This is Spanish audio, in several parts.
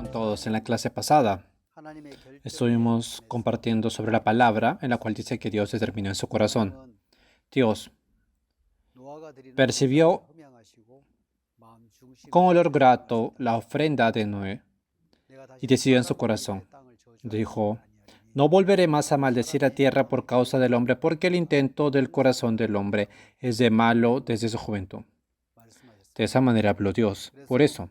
todos. En la clase pasada estuvimos compartiendo sobre la palabra en la cual dice que Dios determinó en su corazón. Dios percibió con olor grato la ofrenda de Noé y decidió en su corazón. Dijo: no volveré más a maldecir la tierra por causa del hombre, porque el intento del corazón del hombre es de malo desde su juventud. De esa manera habló Dios. Por eso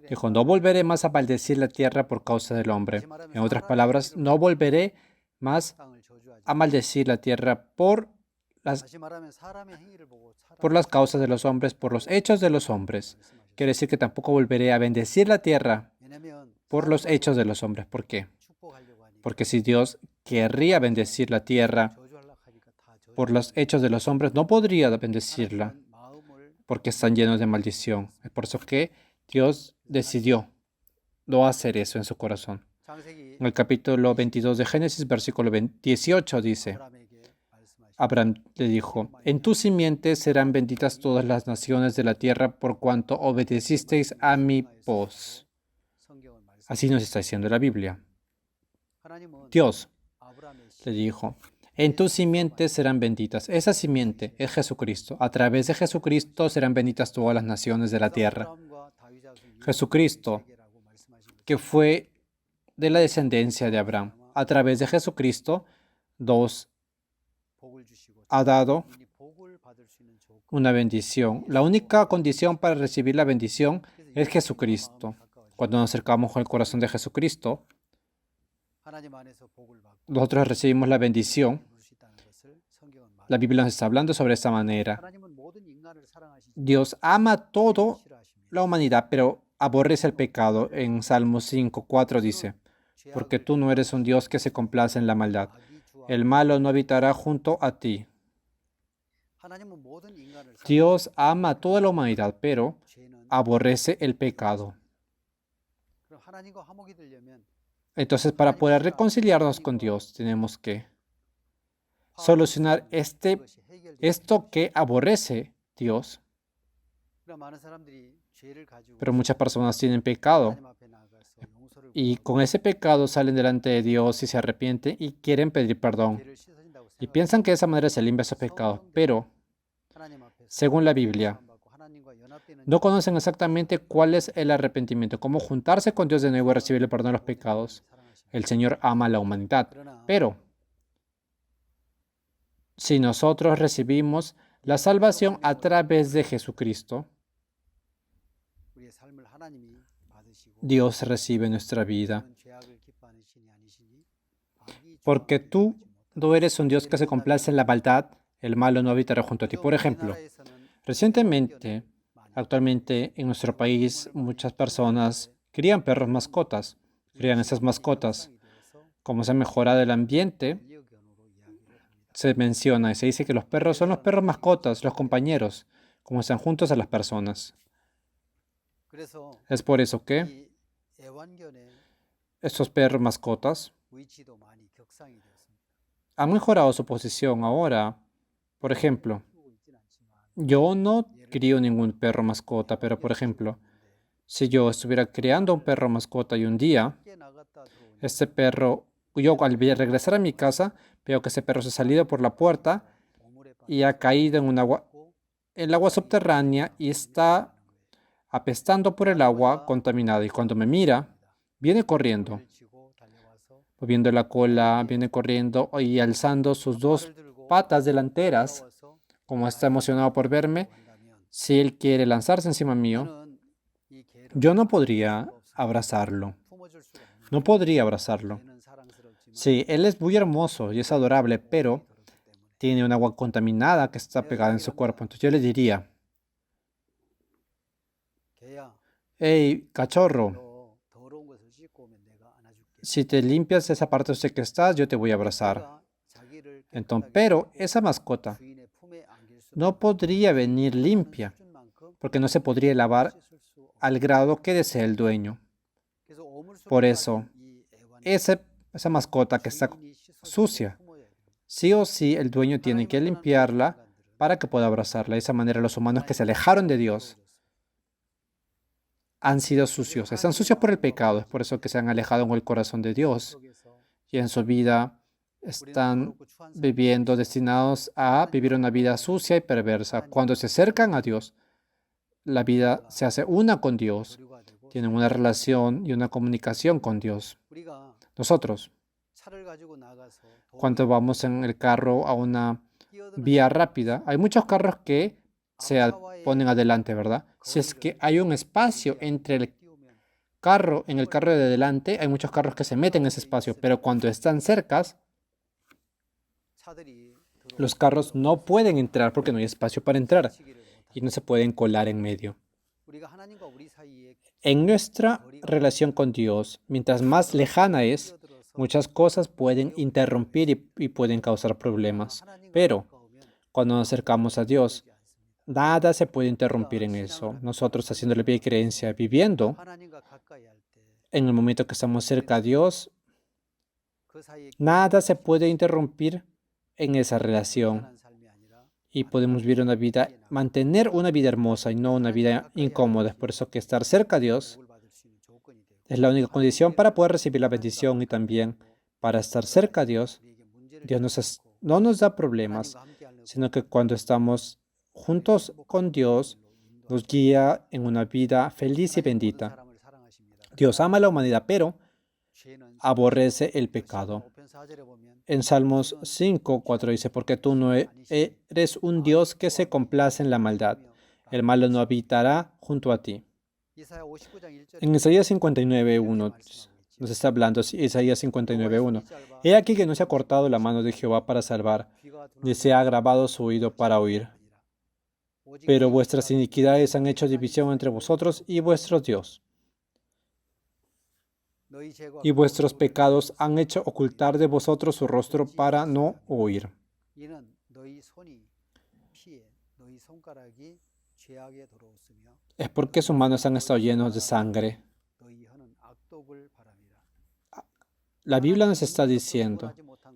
dijo: no volveré más a maldecir la tierra por causa del hombre. En otras palabras, no volveré más a maldecir la tierra por las causas de los hombres, por los hechos de los hombres. Quiere decir que tampoco volveré a bendecir la tierra por los hechos de los hombres. ¿Por qué? Porque si Dios querría bendecir la tierra por los hechos de los hombres, no podría bendecirla porque están llenos de maldición. Es por eso que Dios decidió no hacer eso en su corazón. En el capítulo 22 de Génesis, versículo 18 dice: Abraham le dijo: en tu simiente serán benditas todas las naciones de la tierra por cuanto obedecisteis a mi voz. Así nos está diciendo la Biblia. Dios le dijo: en tu simiente serán benditas. Esa simiente es Jesucristo. A través de Jesucristo serán benditas todas las naciones de la tierra. Jesucristo, que fue de la descendencia de Abraham, a través de Jesucristo, Dios ha dado una bendición. La única condición para recibir la bendición es Jesucristo. Cuando nos acercamos al corazón de Jesucristo, nosotros recibimos la bendición. La Biblia nos está hablando sobre esta manera. Dios ama toda la humanidad, pero aborrece el pecado. En Salmos 5:4 dice: porque tú no eres un Dios que se complace en la maldad. El malo no habitará junto a ti. Dios ama a toda la humanidad, pero aborrece el pecado. Entonces, para poder reconciliarnos con Dios, tenemos que solucionar esto que aborrece Dios. Pero muchas personas tienen pecado y con ese pecado salen delante de Dios y se arrepienten y quieren pedir perdón. Y piensan que de esa manera se limpia su pecado, pero según la Biblia, no conocen exactamente cuál es el arrepentimiento, cómo juntarse con Dios de nuevo y recibir el perdón de los pecados. El Señor ama a la humanidad, pero si nosotros recibimos la salvación a través de Jesucristo, Dios recibe nuestra vida. Porque tú no eres un Dios que se complace en la maldad, el malo no habitará junto a ti. Por ejemplo, recientemente, actualmente en nuestro país, muchas personas crían perros mascotas, crían esas mascotas. Como se ha mejorado el ambiente, se menciona y se dice que los perros son los perros mascotas, los compañeros, como están juntos a las personas. Es por eso que estos perros mascotas han mejorado su posición ahora. Por ejemplo, yo no crío ningún perro mascota, pero por ejemplo, si yo estuviera criando un perro mascota y un día, este perro, yo al regresar a mi casa, veo que ese perro se ha salido por la puerta y ha caído en el agua subterránea y está apestando por el agua contaminada. Y cuando me mira, viene corriendo, moviendo la cola, viene corriendo y alzando sus dos patas delanteras, como está emocionado por verme. Si él quiere lanzarse encima mío, yo no podría abrazarlo. No podría abrazarlo. Sí, él es muy hermoso y es adorable, pero tiene un agua contaminada que está pegada en su cuerpo. Entonces yo le diría: hey, cachorro, si te limpias esa parte usted que estás, yo te voy a abrazar. Entonces, pero esa mascota no podría venir limpia, porque no se podría lavar al grado que desea el dueño. Por eso, esa mascota que está sucia, sí o sí el dueño tiene que limpiarla para que pueda abrazarla. De esa manera los humanos que se alejaron de Dios han sido sucios. Están sucios por el pecado. Es por eso que se han alejado en el corazón de Dios. Y en su vida están viviendo destinados a vivir una vida sucia y perversa. Cuando se acercan a Dios, la vida se hace una con Dios. Tienen una relación y una comunicación con Dios. Nosotros, cuando vamos en el carro a una vía rápida, hay muchos carros que ponen adelante, ¿verdad? Si es que hay un espacio entre el carro, en el carro de adelante, hay muchos carros que se meten en ese espacio, pero cuando están cercas, los carros no pueden entrar porque no hay espacio para entrar y no se pueden colar en medio. En nuestra relación con Dios, mientras más lejana es, muchas cosas pueden interrumpir y pueden causar problemas. Pero cuando nos acercamos a Dios, nada se puede interrumpir en eso. Nosotros haciéndole pie y creencia, viviendo en el momento que estamos cerca a Dios, nada se puede interrumpir en esa relación. Y podemos vivir una vida, mantener una vida hermosa y no una vida incómoda. Es por eso que estar cerca a Dios es la única condición para poder recibir la bendición y también para estar cerca a Dios. Dios no nos da problemas, sino que cuando estamos juntos con Dios, nos guía en una vida feliz y bendita. Dios ama a la humanidad, pero aborrece el pecado. En Salmos 5:4 dice, porque tú no eres un Dios que se complace en la maldad. El malo no habitará junto a ti. En Isaías 59:1 nos está hablando, Isaías 59:1. He aquí que no se ha cortado la mano de Jehová para salvar, ni se ha agravado su oído para oír. Pero vuestras iniquidades han hecho división entre vosotros y vuestro Dios. Y vuestros pecados han hecho ocultar de vosotros su rostro para no oír. Es porque sus manos han estado llenos de sangre. La Biblia nos está diciendo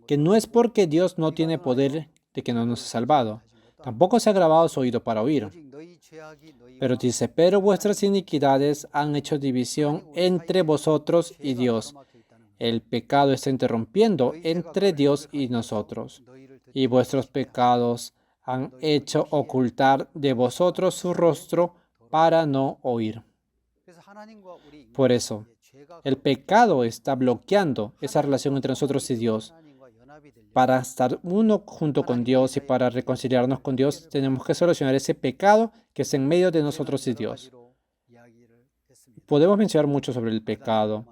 que no es porque Dios no tiene poder de que no nos ha salvado. Tampoco se ha agravado su oído para oír. Pero dice, pero vuestras iniquidades han hecho división entre vosotros y Dios. El pecado está interrumpiendo entre Dios y nosotros. Y vuestros pecados han hecho ocultar de vosotros su rostro para no oír. Por eso, el pecado está bloqueando esa relación entre nosotros y Dios. Para estar uno junto con Dios y para reconciliarnos con Dios, tenemos que solucionar ese pecado que es en medio de nosotros y Dios. Podemos mencionar mucho sobre el pecado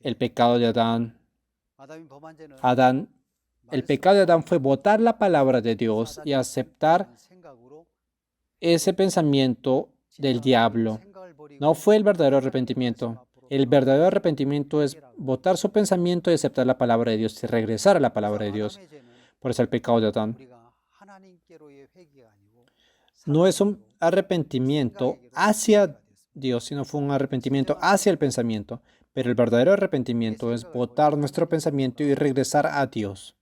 de Adán. El pecado de Adán fue botar la palabra de Dios y aceptar ese pensamiento del diablo. No fue el verdadero arrepentimiento. El verdadero arrepentimiento es botar su pensamiento y aceptar la palabra de Dios y regresar a la palabra de Dios. Por eso el pecado de Adán no es un arrepentimiento hacia Dios, sino fue un arrepentimiento hacia el pensamiento. Pero el verdadero arrepentimiento es botar nuestro pensamiento y regresar a Dios.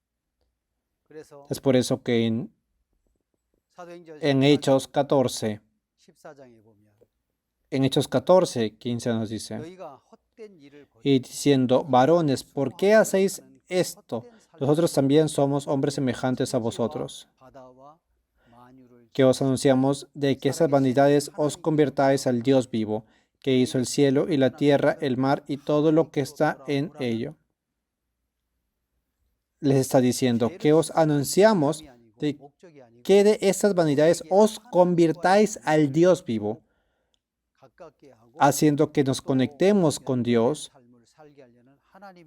Es por eso que en Hechos 14, 15 nos dice, y diciendo, varones, ¿por qué hacéis esto? Nosotros también somos hombres semejantes a vosotros, que os anunciamos de que esas vanidades os convirtáis al Dios vivo, que hizo el cielo y la tierra, el mar y todo lo que está en ello. Les está diciendo que os anunciamos de que de estas vanidades os convirtáis al Dios vivo, haciendo que nos conectemos con Dios,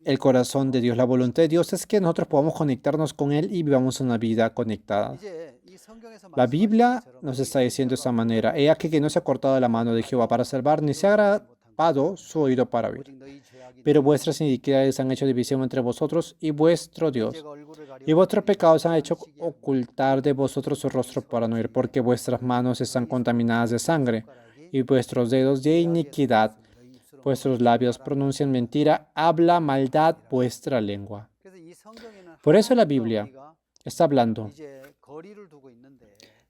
el corazón de Dios. La voluntad de Dios es que nosotros podamos conectarnos con Él y vivamos una vida conectada. La Biblia nos está diciendo de esta manera, he aquí que no se ha cortado la mano de Jehová para salvar, ni se ha agravado su oído para oír. Pero vuestras iniquidades han hecho división entre vosotros y vuestro Dios. Y vuestros pecados han hecho ocultar de vosotros su rostro para no oír, porque vuestras manos están contaminadas de sangre y vuestros dedos de iniquidad. Vuestros labios pronuncian mentira, habla maldad vuestra lengua. Por eso la Biblia está hablando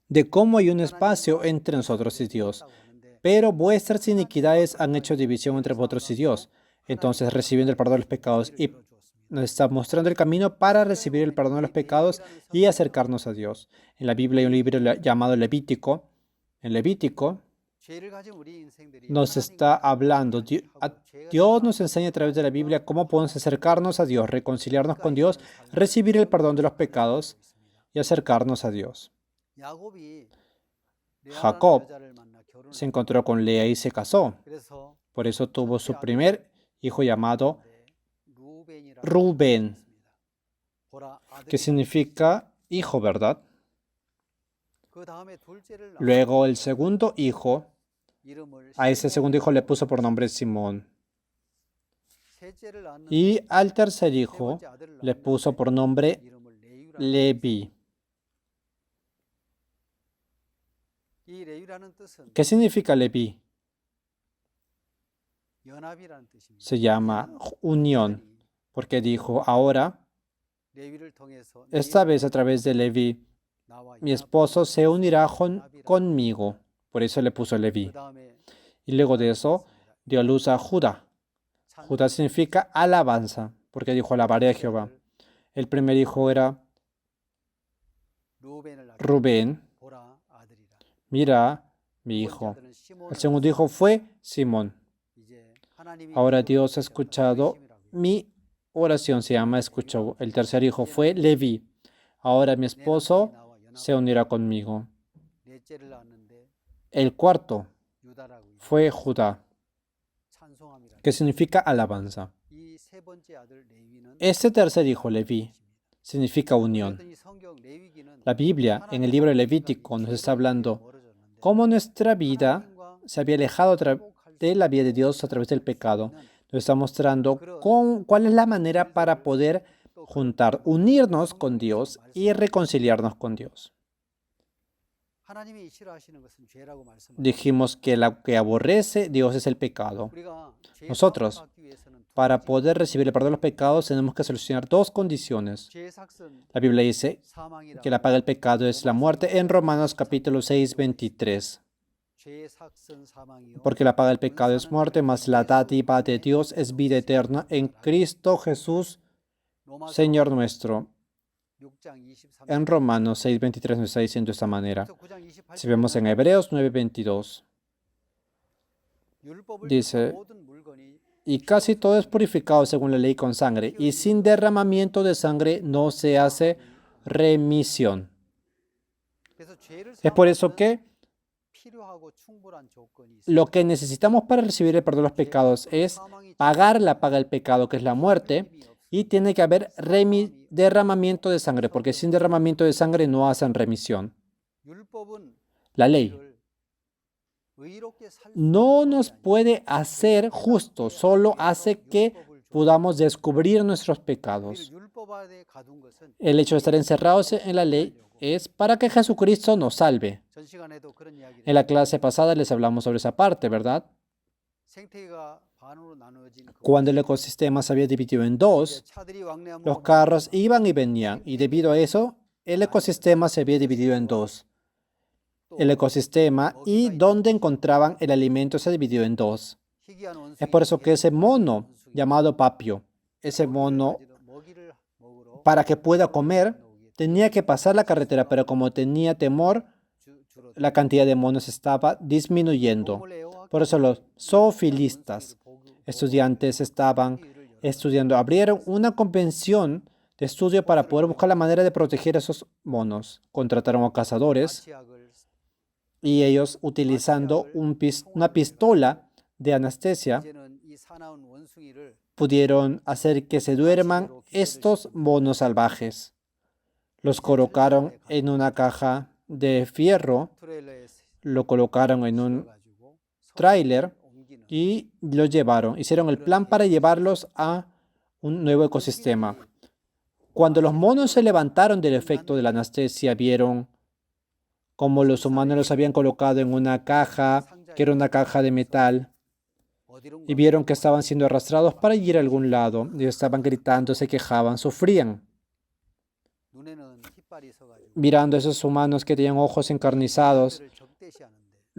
de cómo hay un espacio entre nosotros y Dios. pero vuestras iniquidades han hecho división entre vosotros y Dios. Entonces, recibiendo el perdón de los pecados, y nos está mostrando el camino para recibir el perdón de los pecados y acercarnos a Dios. En la Biblia hay un libro llamado Levítico. En Levítico nos está hablando, Dios nos enseña a través de la Biblia cómo podemos acercarnos a Dios, reconciliarnos con Dios, recibir el perdón de los pecados y acercarnos a Dios. Jacob se encontró con Lea y se casó. Por eso tuvo su primer hijo llamado Rubén, que significa hijo, ¿verdad? Luego el segundo hijo, a ese segundo hijo le puso por nombre Simón. Y al tercer hijo le puso por nombre Levi. ¿Qué significa Levi? Se llama unión, porque dijo, ahora, esta vez a través de Levi, mi esposo se unirá conmigo. Por eso le puso Levi. Y luego de eso, dio a luz a Judá. Judá significa alabanza, porque dijo, alabaré a Jehová. El primer hijo era Rubén. Mira, mi hijo. El segundo hijo fue Simón. Ahora Dios ha escuchado mi oración, se llama escuchó. El tercer hijo fue Levi. Ahora mi esposo se unirá conmigo. El cuarto fue Judá, que significa alabanza. Este tercer hijo, Leví, significa unión. La Biblia, en el libro de Levítico, nos está hablando cómo nuestra vida se había alejado de la vida de Dios a través del pecado. Nos está mostrando cuál es la manera para poder unirnos con Dios y reconciliarnos con Dios. Dijimos que lo que aborrece Dios es el pecado. Nosotros, para poder recibir el perdón de los pecados, tenemos que solucionar dos condiciones. La Biblia dice que la paga del pecado es la muerte en Romanos capítulo 6, 23. Porque la paga del pecado es muerte, mas la dádiva de Dios es vida eterna en Cristo Jesús, Señor nuestro. En Romanos 6:23 nos está diciendo de esta manera. Si vemos en Hebreos 9:22, dice, y casi todo es purificado según la ley con sangre, y sin derramamiento de sangre no se hace remisión. Es por eso que lo que necesitamos para recibir el perdón de los pecados es pagar la paga del pecado, que es la muerte, y tiene que haber derramamiento de sangre, porque sin derramamiento de sangre no hacen remisión. La ley no nos puede hacer justos, solo hace que podamos descubrir nuestros pecados. El hecho de estar encerrados en la ley es para que Jesucristo nos salve. En la clase pasada les hablamos sobre esa parte, ¿verdad? Cuando el ecosistema se había dividido en dos, los carros iban y venían, y debido a eso, el ecosistema se había dividido en dos. El ecosistema y donde encontraban el alimento se dividió en dos. Es por eso que ese mono llamado Papio, ese mono, para que pueda comer, tenía que pasar la carretera, pero como tenía temor, la cantidad de monos estaba disminuyendo. Por eso los zoofilistas, estudiantes, estaban estudiando, abrieron una convención de estudio para poder buscar la manera de proteger a esos monos. Contrataron a cazadores y ellos, utilizando una pistola de anestesia, pudieron hacer que se duerman estos monos salvajes. Los colocaron en una caja de fierro, lo colocaron en un tráiler y los llevaron. Hicieron el plan para llevarlos a un nuevo ecosistema. Cuando los monos se levantaron del efecto de la anestesia, vieron cómo los humanos los habían colocado en una caja, que era una caja de metal, y vieron que estaban siendo arrastrados para ir a algún lado. Ellos estaban gritando, se quejaban, sufrían. Mirando a esos humanos que tenían ojos encarnizados,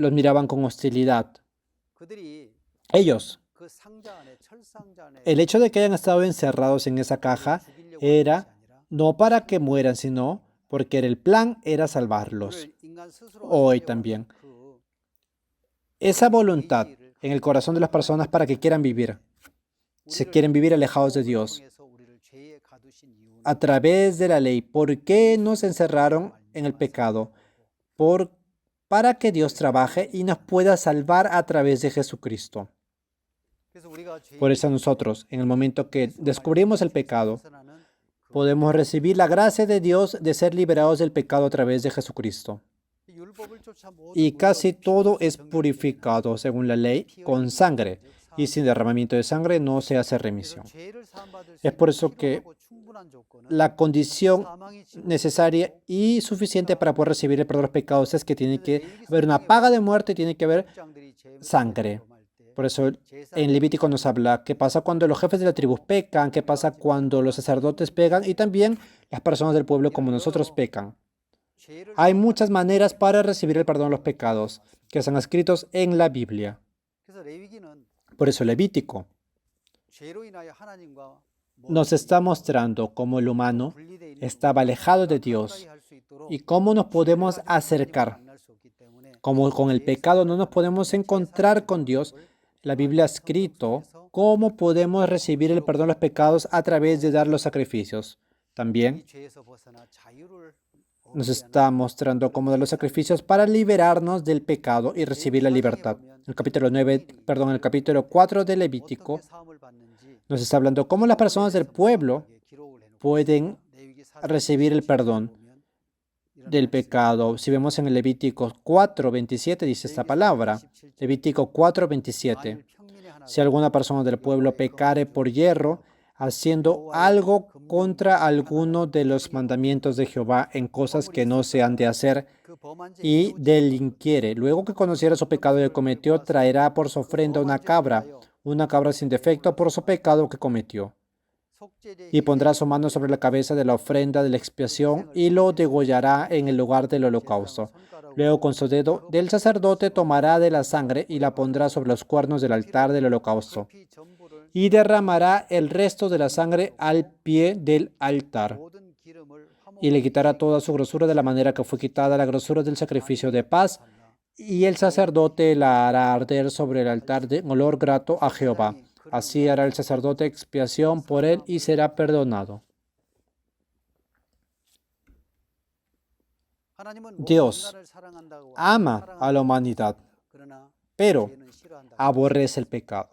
los miraban con hostilidad. Ellos, el hecho de que hayan estado encerrados en esa caja era no para que mueran, sino porque el plan era salvarlos. Hoy también. Esa voluntad en el corazón de las personas para que quieran vivir, se quieren vivir alejados de Dios a través de la ley. ¿Por qué nos encerraron en el pecado? Para que Dios trabaje y nos pueda salvar a través de Jesucristo. Por eso nosotros, en el momento que descubrimos el pecado, podemos recibir la gracia de Dios de ser liberados del pecado a través de Jesucristo. Y casi todo es purificado según la ley con sangre, y sin derramamiento de sangre no se hace remisión. Es por eso que la condición necesaria y suficiente para poder recibir el perdón de los pecados es que tiene que haber una paga de muerte y tiene que haber sangre. Por eso en Levítico nos habla qué pasa cuando los jefes de la tribu pecan, qué pasa cuando los sacerdotes pecan y también las personas del pueblo como nosotros pecan. Hay muchas maneras para recibir el perdón de los pecados que están escritos en la Biblia. Por eso Levítico nos está mostrando cómo el humano estaba alejado de Dios y cómo nos podemos acercar. Como con el pecado no nos podemos encontrar con Dios, la Biblia ha escrito cómo podemos recibir el perdón de los pecados a través de dar los sacrificios. También nos está mostrando cómo dar los sacrificios para liberarnos del pecado y recibir la libertad. El capítulo 4 de Levítico nos está hablando cómo las personas del pueblo pueden recibir el perdón del pecado. Si vemos en el Levítico 4:27 dice esta palabra. Levítico 4:27. Si alguna persona del pueblo pecare por yerro, haciendo algo contra alguno de los mandamientos de Jehová en cosas que no se han de hacer, y delinquiere, luego que conociera su pecado que cometió, traerá por su ofrenda una cabra sin defecto por su pecado que cometió. Y pondrá su mano sobre la cabeza de la ofrenda de la expiación y lo degollará en el lugar del holocausto. Luego con su dedo del sacerdote tomará de la sangre y la pondrá sobre los cuernos del altar del holocausto. Y derramará el resto de la sangre al pie del altar. Y le quitará toda su grosura de la manera que fue quitada la grosura del sacrificio de paz. Y el sacerdote la hará arder sobre el altar de olor grato a Jehová. Así hará el sacerdote expiación por él y será perdonado. Dios ama a la humanidad, pero aborrece el pecado.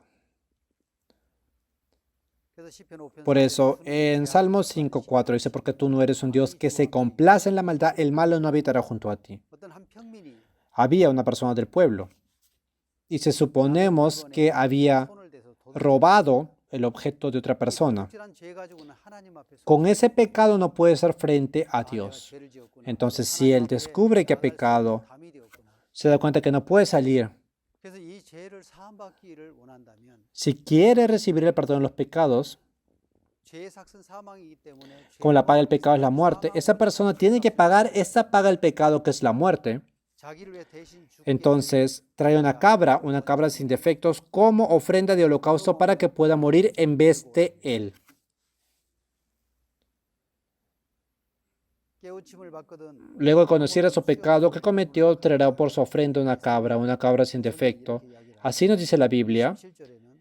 Por eso, en Salmos 5:4 dice, porque tú no eres un Dios que se complace en la maldad, el malo no habitará junto a ti. Había una persona del pueblo, y se suponemos que había robado el objeto de otra persona. Con ese pecado no puede ser frente a Dios. Entonces, si él descubre que ha pecado, se da cuenta que no puede salir. Si quiere recibir el perdón de los pecados, como la paga del pecado es la muerte, esa persona tiene que pagar esa paga del pecado que es la muerte. Entonces, trae una cabra sin defectos como ofrenda de holocausto para que pueda morir en vez de él. Luego de conocer su pecado que cometió, traerá por su ofrenda una cabra sin defecto. Así nos dice la Biblia,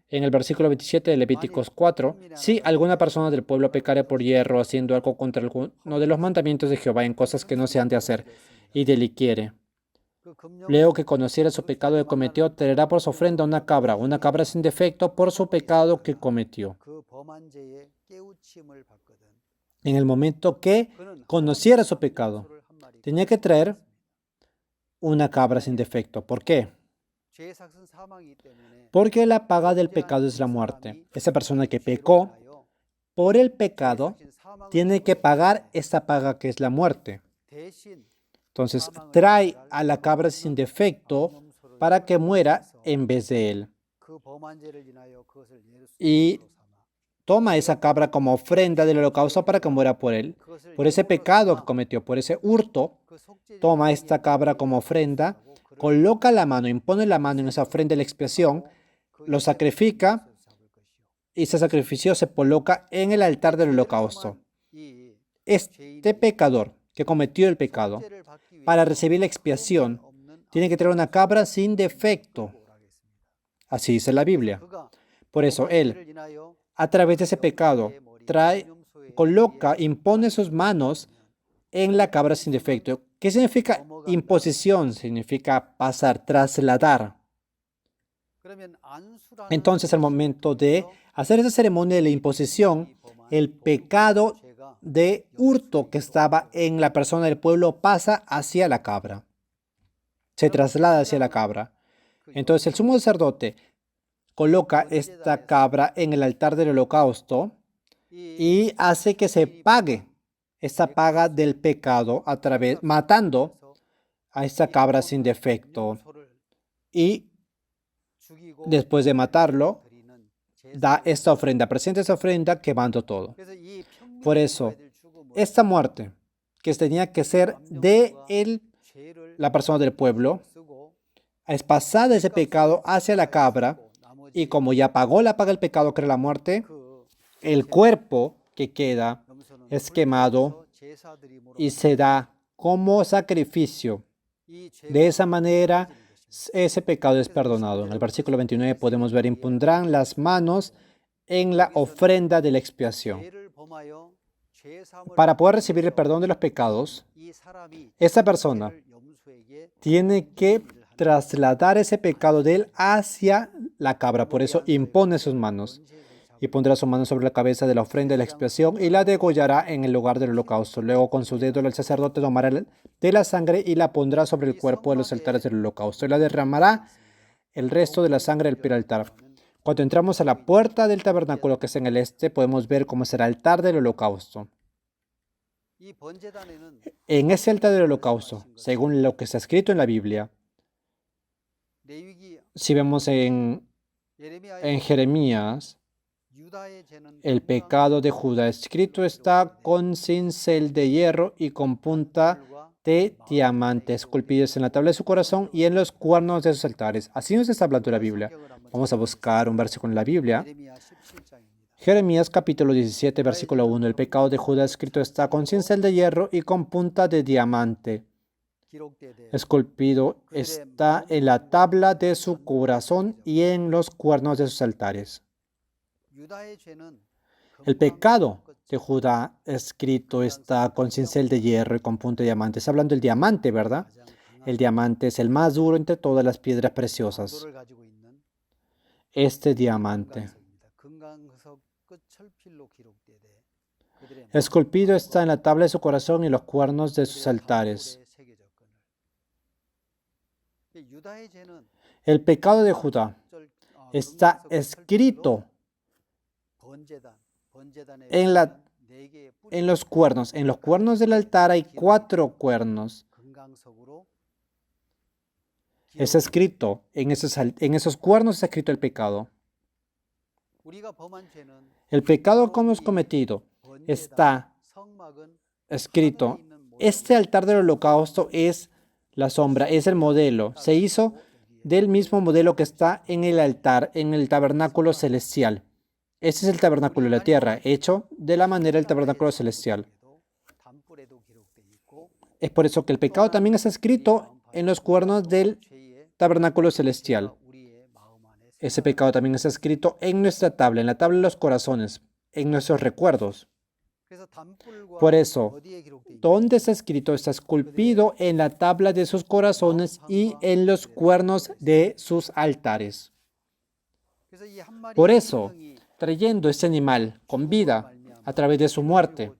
en el versículo 27 de Levíticos 4, si alguna persona del pueblo pecare por yerro haciendo algo contra alguno de los mandamientos de Jehová en cosas que no se han de hacer, y delinquiere. Luego que conociera su pecado que cometió, traerá por su ofrenda una cabra sin defecto por su pecado que cometió. En el momento que conociera su pecado, tenía que traer una cabra sin defecto. ¿Por qué? Porque la paga del pecado es la muerte. Esa persona que pecó por el pecado tiene que pagar esta paga que es la muerte. Entonces, trae a la cabra sin defecto para que muera en vez de él. Y toma esa cabra como ofrenda del holocausto para que muera por él. Por ese pecado que cometió, por ese hurto, toma esta cabra como ofrenda coloca la mano, impone la mano en esa ofrenda de la expiación, lo sacrifica y ese sacrificio se coloca en el altar del holocausto. Este pecador que cometió el pecado, para recibir la expiación, tiene que traer una cabra sin defecto. Así dice la Biblia. Por eso él, a través de ese pecado, coloca, impone sus manos en la cabra sin defecto. ¿Qué significa imposición? Significa pasar, trasladar. Entonces, al momento de hacer esa ceremonia de la imposición, el pecado de hurto que estaba en la persona del pueblo pasa hacia la cabra. Se traslada hacia la cabra. Entonces, el sumo sacerdote coloca esta cabra en el altar del holocausto y hace que se pague esta paga del pecado a través, matando a esta cabra sin defecto. Y después de matarlo, da esta ofrenda, presenta esta ofrenda quemando todo. Por eso, esta muerte que tenía que ser de la persona del pueblo, es pasada ese pecado hacia la cabra, y como ya pagó la paga del pecado que era la muerte, el cuerpo que queda es quemado y se da como sacrificio. De esa manera, ese pecado es perdonado. En el versículo 29 podemos ver: impondrán las manos en la ofrenda de la expiación. Para poder recibir el perdón de los pecados, esta persona tiene que trasladar ese pecado de él hacia la cabra. Por eso impone sus manos y pondrá su mano sobre la cabeza de la ofrenda de la expiación y la degollará en el lugar del holocausto. Luego con su dedo el sacerdote tomará de la sangre y la pondrá sobre el cuerpo de los altares del holocausto y la derramará el resto de la sangre del altar. Cuando entramos a la puerta del tabernáculo, que es en el este, podemos ver cómo será el altar del holocausto. En ese altar del holocausto, según lo que está escrito en la Biblia, si vemos en Jeremías, el pecado de Judá escrito está con cincel de hierro y con punta de diamante esculpidos en la tabla de su corazón y en los cuernos de sus altares. Así nos está hablando la Biblia. Vamos a buscar un versículo en la Biblia. Jeremías capítulo 17, versículo 1. El pecado de Judá escrito está con cincel de hierro y con punta de diamante esculpido está en la tabla de su corazón y en los cuernos de sus altares. El pecado de Judá escrito está con cincel de hierro y con punta de diamante. Está hablando del diamante, ¿verdad? El diamante es el más duro entre todas las piedras preciosas. Este diamante esculpido está en la tabla de su corazón y los cuernos de sus altares. El pecado de Judá está escrito en los cuernos. En los cuernos del altar hay 4 cuernos. Es escrito, en esos cuernos está escrito el pecado. El pecado que hemos cometido está escrito. Este altar del holocausto es la sombra, es el modelo. Se hizo del mismo modelo que está en el altar, en el tabernáculo celestial. Este es el tabernáculo de la tierra, hecho de la manera del tabernáculo celestial. Es por eso que el pecado también está escrito en los cuernos del tabernáculo celestial. Ese pecado también está escrito en nuestra tabla, en la tabla de los corazones, en nuestros recuerdos. Por eso, ¿dónde está escrito? Está esculpido en la tabla de sus corazones y en los cuernos de sus altares. Por eso, trayendo este animal con vida a través de su muerte,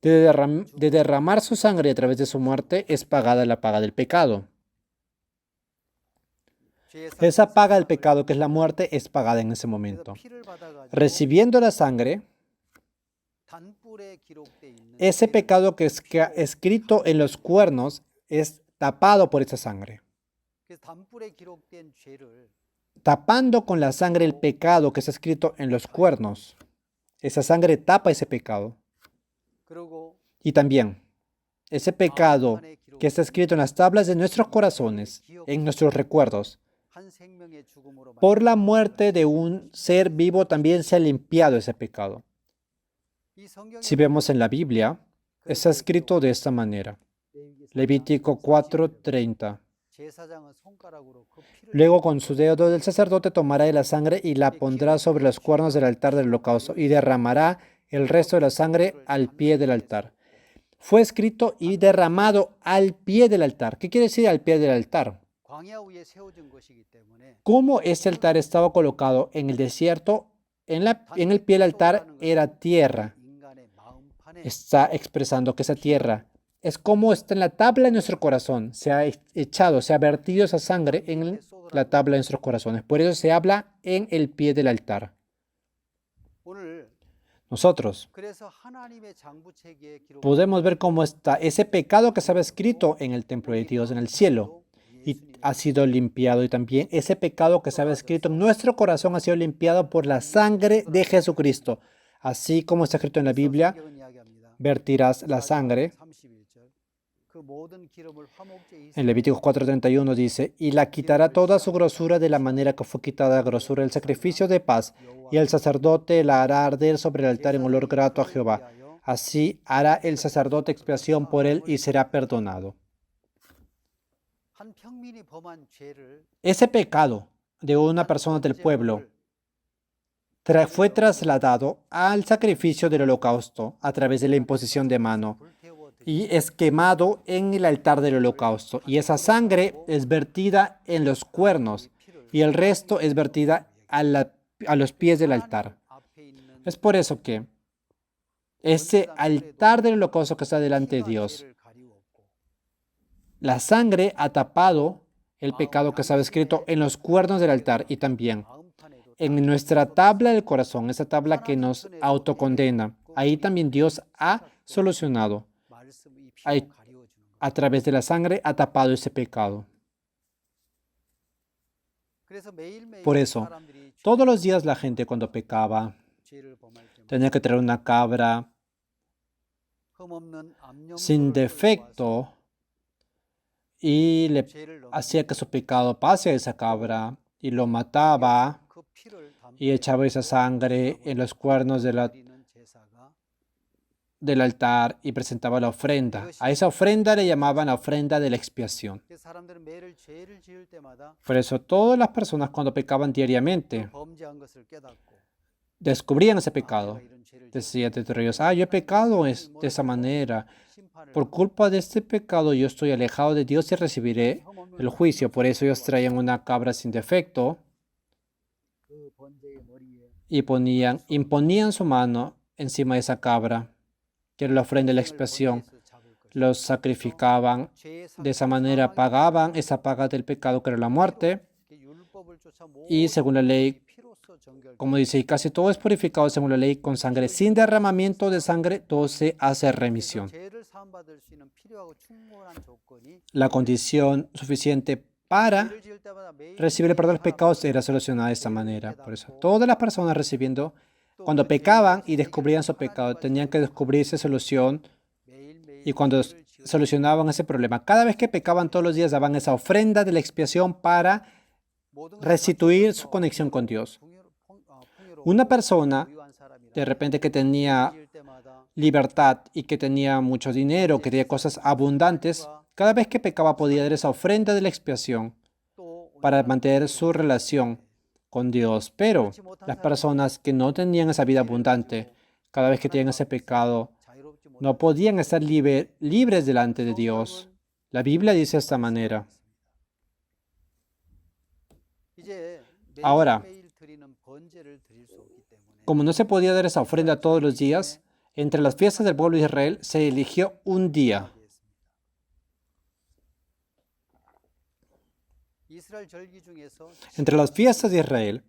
de derramar su sangre a través de su muerte, es pagada la paga del pecado. Esa paga del pecado, que es la muerte, es pagada en ese momento. Recibiendo la sangre, ese pecado que es escrito en los cuernos es tapado por esa sangre. Tapando con la sangre el pecado que está escrito en los cuernos. Esa sangre tapa ese pecado. Y también, ese pecado que está escrito en las tablas de nuestros corazones, en nuestros recuerdos, por la muerte de un ser vivo también se ha limpiado ese pecado. Si vemos en la Biblia, está escrito de esta manera. Levítico 4:30. Luego con su dedo del sacerdote tomará de la sangre y la pondrá sobre los cuernos del altar del holocausto y derramará el resto de la sangre al pie del altar. Fue escrito y derramado al pie del altar. ¿Qué quiere decir al pie del altar? Como este altar estaba colocado en el desierto, en el pie del altar era tierra. Está expresando que esa tierra es como está en la tabla de nuestro corazón. Se ha echado, se ha vertido esa sangre en la tabla de nuestros corazones. Por eso se habla en el pie del altar. Nosotros podemos ver cómo está ese pecado que estaba escrito en el templo de Dios, en el cielo, y ha sido limpiado. Y también ese pecado que estaba escrito en nuestro corazón ha sido limpiado por la sangre de Jesucristo. Así como está escrito en la Biblia, vertirás la sangre. En Levíticos 4:31 dice, y la quitará toda su grosura de la manera que fue quitada la grosura del sacrificio de paz, y el sacerdote la hará arder sobre el altar en olor grato a Jehová. Así hará el sacerdote expiación por él y será perdonado. Ese pecado de una persona del pueblo fue trasladado al sacrificio del holocausto a través de la imposición de mano y es quemado en el altar del holocausto. Y esa sangre es vertida en los cuernos y el resto es vertida a los pies del altar. Es por eso que ese altar del holocausto que está delante de Dios, la sangre ha tapado el pecado que estaba escrito en los cuernos del altar y también en nuestra tabla del corazón, esa tabla que nos autocondena. Ahí también Dios ha solucionado. A través de la sangre ha tapado ese pecado. Por eso, todos los días la gente cuando pecaba tenía que traer una cabra sin defecto y le hacía que su pecado pase a esa cabra y lo mataba y echaba esa sangre en los cuernos del altar y presentaba la ofrenda. A esa ofrenda le llamaban la ofrenda de la expiación. Por eso todas las personas cuando pecaban diariamente descubrían ese pecado. Decían entre ellos, yo he pecado de esa manera. Por culpa de este pecado yo estoy alejado de Dios y recibiré el juicio. Por eso ellos traían una cabra sin defecto y imponían su mano encima de esa cabra, que era la ofrenda de la expiación. Los sacrificaban. De esa manera pagaban esa paga del pecado que era la muerte. Y según la ley, como dice, y casi todo es purificado según la ley con sangre. Sin derramamiento de sangre, todo se hace remisión. La condición suficiente para recibir el perdón de los pecados era solucionada de esta manera. Por eso, todas las personas recibiendo, cuando pecaban y descubrían su pecado, tenían que descubrir esa solución. Y cuando solucionaban ese problema, cada vez que pecaban todos los días, daban esa ofrenda de la expiación para restituir su conexión con Dios. Una persona, de repente, que tenía libertad y que tenía mucho dinero, que tenía cosas abundantes, cada vez que pecaba podía dar esa ofrenda de la expiación para mantener su relación con Dios. Pero las personas que no tenían esa vida abundante, cada vez que tenían ese pecado, no podían estar libres delante de Dios. La Biblia dice de esta manera. Ahora, como no se podía dar esa ofrenda todos los días, entre las fiestas del pueblo de Israel se eligió un día. Entre las fiestas de Israel,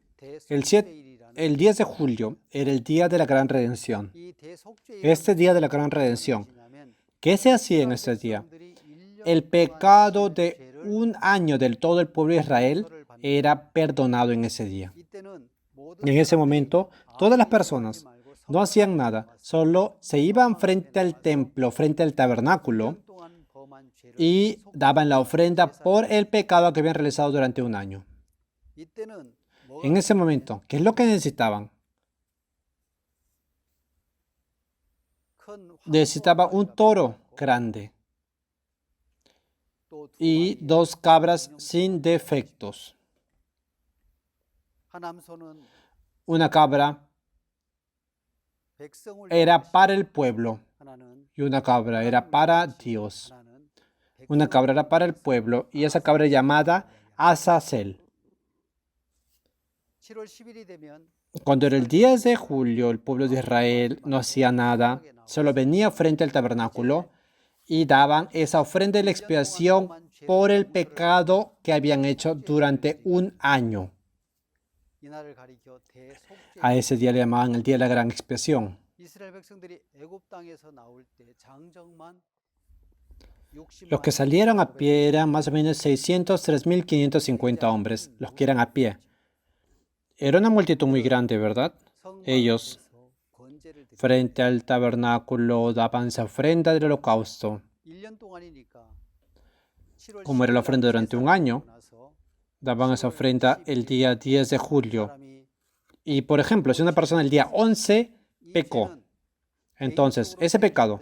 el 10 de julio era el día de la gran redención. Este día de la gran redención, ¿qué se hacía en este día? El pecado de un año del todo el pueblo de Israel era perdonado en ese día. En ese momento, todas las personas No hacían nada, solo se iban frente al templo, frente al tabernáculo, y daban la ofrenda por el pecado que habían realizado durante un año. En ese momento, ¿qué es lo que necesitaban? Necesitaba un toro grande y 2 cabras sin defectos. Una cabra era para el pueblo y una cabra era para Dios. Una cabra era para el pueblo y esa cabra llamada Azazel. Cuando era el 10 de julio, el pueblo de Israel no hacía nada, solo venía frente al tabernáculo y daban esa ofrenda de la expiación por el pecado que habían hecho durante un año. A ese día le llamaban el día de la gran expiación. Los que salieron a pie eran más o menos 603.550 hombres, los que eran a pie. Era una multitud muy grande, ¿verdad? Ellos, frente al tabernáculo, daban esa ofrenda del holocausto. Como era la ofrenda durante un año, daban esa ofrenda el día 10 de julio. Y, por ejemplo, si una persona el día 11 pecó, entonces ese pecado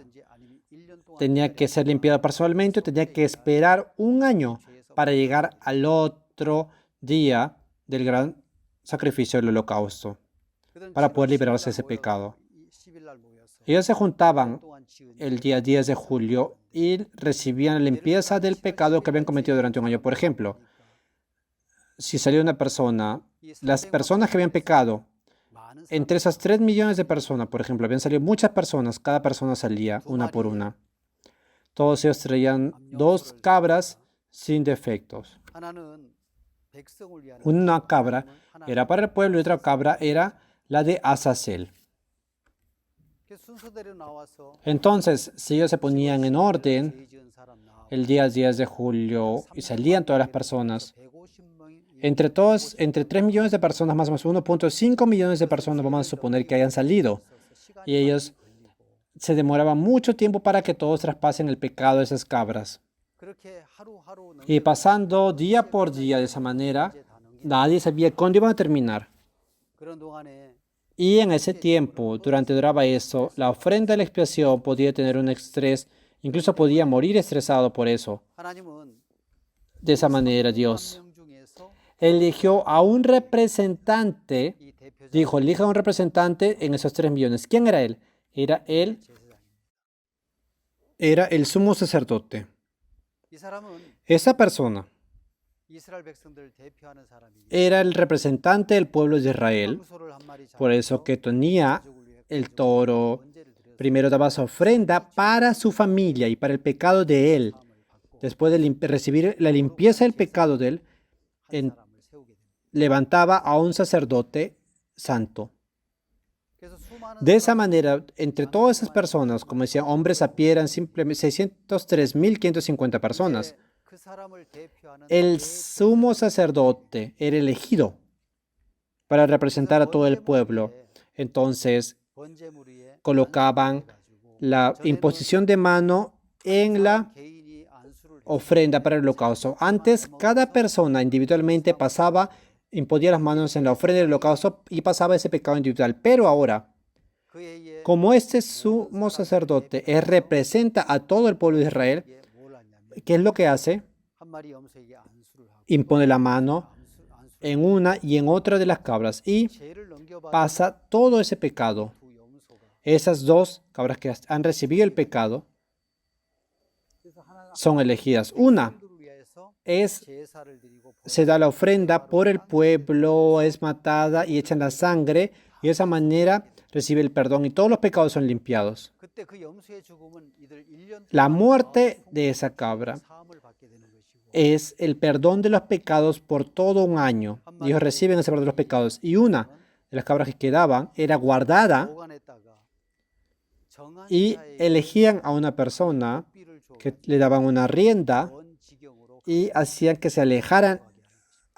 tenía que ser limpiado personalmente, tenía que esperar un año para llegar al otro día del gran sacrificio del holocausto, para poder liberarse de ese pecado. Ellos se juntaban el día 10 de julio y recibían la limpieza del pecado que habían cometido durante un año. Por ejemplo, si salió una persona, las personas que habían pecado, entre esas 3 millones de personas, por ejemplo, habían salido muchas personas, cada persona salía una por una. Todos ellos traían 2 cabras sin defectos. Una cabra era para el pueblo y otra cabra era la de Azazel. Entonces, si ellos se ponían en orden el día 10 de julio y salían todas las personas, entre 3 millones de personas, más o menos 1.5 millones de personas, vamos a suponer que hayan salido. Y ellos se demoraban mucho tiempo para que todos traspasen el pecado de esas cabras. Y pasando día por día de esa manera, nadie sabía cuándo iban a terminar. Y en ese tiempo, durante duraba eso, la ofrenda de la expiación podía tener un estrés, incluso podía morir estresado por eso. De esa manera, Dios eligió a un representante, dijo, elija a un representante en esos 3 millones. ¿Quién era él? Era el sumo sacerdote. Esa persona era el representante del pueblo de Israel, por eso que tenía el toro. Primero daba su ofrenda para su familia y para el pecado de él. Después de recibir la limpieza del pecado de él, levantaba a un sacerdote santo. De esa manera, entre todas esas personas, como decían, hombres a pie, eran simplemente 603.550 personas. El sumo sacerdote era elegido para representar a todo el pueblo. Entonces, colocaban la imposición de mano en la ofrenda para el holocausto. Antes, cada persona individualmente imponía las manos en la ofrenda del holocausto y pasaba ese pecado individual. Pero ahora, como este sumo sacerdote representa a todo el pueblo de Israel, ¿qué es lo que hace? Impone la mano en una y en otra de las cabras y pasa todo ese pecado. Esas 2 cabras que han recibido el pecado son elegidas. Una se da la ofrenda por el pueblo, es matada y echan la sangre y de esa manera recibe el perdón y todos los pecados son limpiados. La muerte de esa cabra es el perdón de los pecados por todo un año. Ellos reciben ese perdón de los pecados. Y una de las cabras que quedaban era guardada y elegían a una persona que le daban una rienda y hacían que se alejaran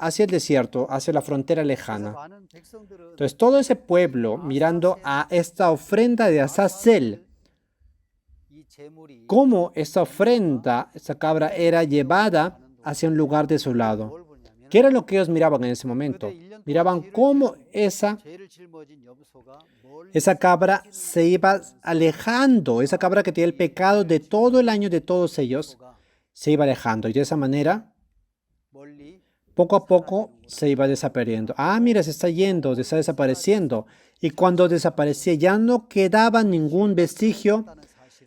hacia el desierto, hacia la frontera lejana. Entonces todo ese pueblo mirando a esta ofrenda de Azazel, cómo esta ofrenda, esta cabra, era llevada hacia un lugar desolado. ¿Qué era lo que ellos miraban en ese momento? Miraban cómo esa cabra se iba alejando, esa cabra que tenía el pecado de todo el año de todos ellos, se iba alejando. Y de esa manera, poco a poco, se iba desapareciendo. Mira, se está yendo, se está desapareciendo. Y cuando desaparecía, ya no quedaba ningún vestigio.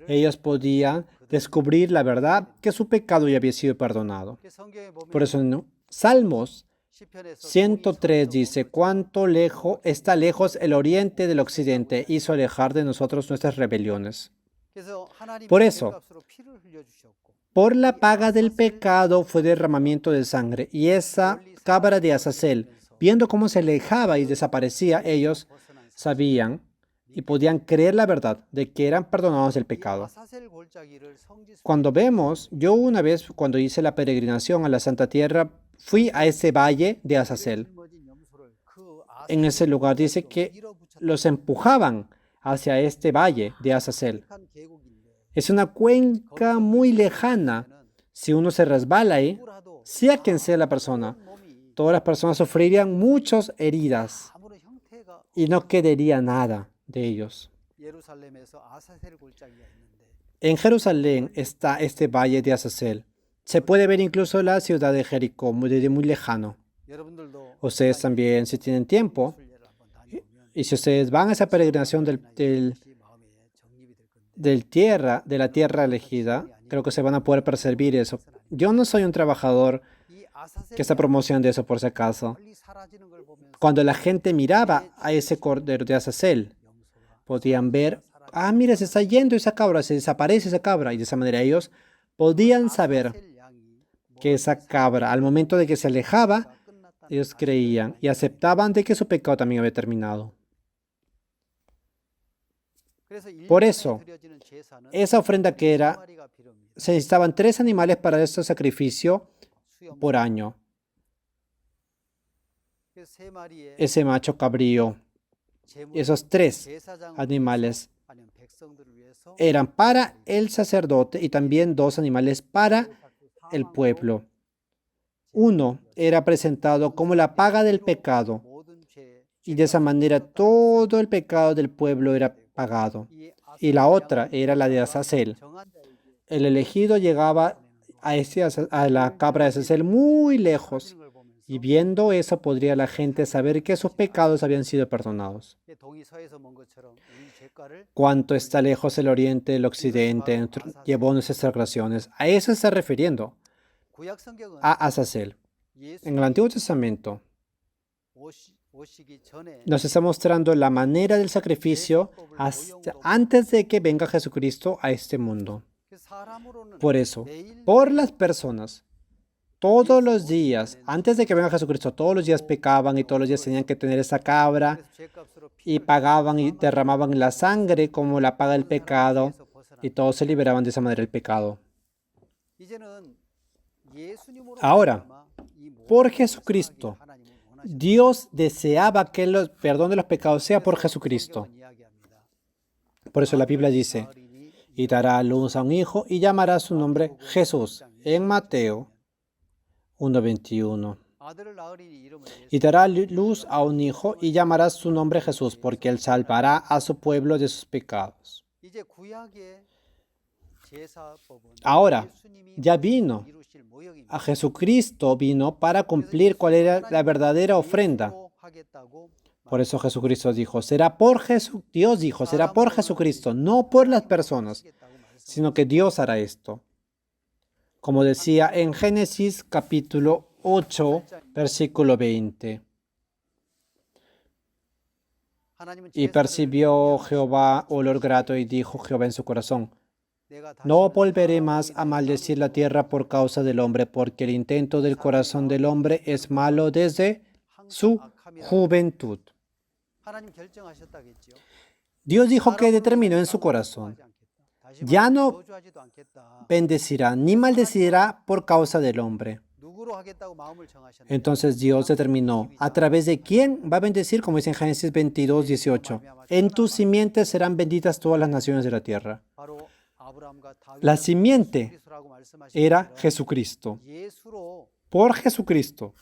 Ellos podían descubrir la verdad, que su pecado ya había sido perdonado. Por eso en Salmos 103 dice, cuánto está lejos el oriente del occidente, hizo alejar de nosotros nuestras rebeliones. Por eso, por la paga del pecado fue derramamiento de sangre, y esa cabra de Azazel, viendo cómo se alejaba y desaparecía, ellos sabían y podían creer la verdad de que eran perdonados del pecado. Cuando vemos, yo una vez cuando hice la peregrinación a la Santa Tierra, fui a ese valle de Azazel. En ese lugar dice que los empujaban hacia este valle de Azazel. Es una cuenca muy lejana. Si uno se resbala ahí, sea quien sea la persona, todas las personas sufrirían muchas heridas y no quedaría nada de ellos. En Jerusalén está este valle de Azazel. Se puede ver incluso la ciudad de Jericó desde muy lejano. Ustedes también, si tienen tiempo, y si ustedes van a esa peregrinación de la tierra elegida, creo que se van a poder percibir eso. Yo no soy un trabajador que está promocionando eso por si acaso. Cuando la gente miraba a ese cordero de Azazel, podían ver, mira, se está yendo esa cabra, se desaparece esa cabra. Y de esa manera ellos podían saber que esa cabra, al momento de que se alejaba, ellos creían y aceptaban de que su pecado también había terminado. Por eso, esa ofrenda que era, se necesitaban 3 animales para este sacrificio por año. Ese macho cabrío, esos 3 animales eran para el sacerdote y también 2 animales para el pueblo. Uno era presentado como la paga del pecado y de esa manera todo el pecado del pueblo era pagado. Y la otra era la de Azazel. El elegido llegaba a la cabra de Azazel muy lejos y viendo eso podría la gente saber que sus pecados habían sido perdonados. Cuánto está lejos el oriente del occidente, llevó nuestras transgresiones. A eso se está refiriendo, a Azazel. En el Antiguo Testamento nos está mostrando la manera del sacrificio antes de que venga Jesucristo a este mundo. Por eso, por las personas, todos los días, antes de que venga Jesucristo, todos los días pecaban y todos los días tenían que tener esa cabra y pagaban y derramaban la sangre como la paga del pecado y todos se liberaban de esa manera del pecado. Ahora, por Jesucristo, Dios deseaba que el perdón de los pecados sea por Jesucristo. Por eso la Biblia dice, y dará a luz a un hijo y llamará su nombre Jesús, en Mateo 1:21. Y dará luz a un hijo y llamará su nombre Jesús, porque él salvará a su pueblo de sus pecados. Ahora, ya vino. A Jesucristo vino para cumplir cuál era la verdadera ofrenda. Por eso Jesucristo dijo, Dios dijo, será por Jesucristo, no por las personas, sino que Dios hará esto. Como decía en Génesis capítulo 8, versículo 20. Y percibió Jehová olor grato y dijo Jehová en su corazón, no volveré más a maldecir la tierra por causa del hombre, porque el intento del corazón del hombre es malo desde su juventud. Dios dijo que determinó en su corazón, ya no bendecirá ni maldecirá por causa del hombre. Entonces Dios determinó a través de quién va a bendecir, como dice en Génesis 22, 18. En tu simiente serán benditas todas las naciones de la tierra. La simiente era Jesucristo. Por Jesucristo,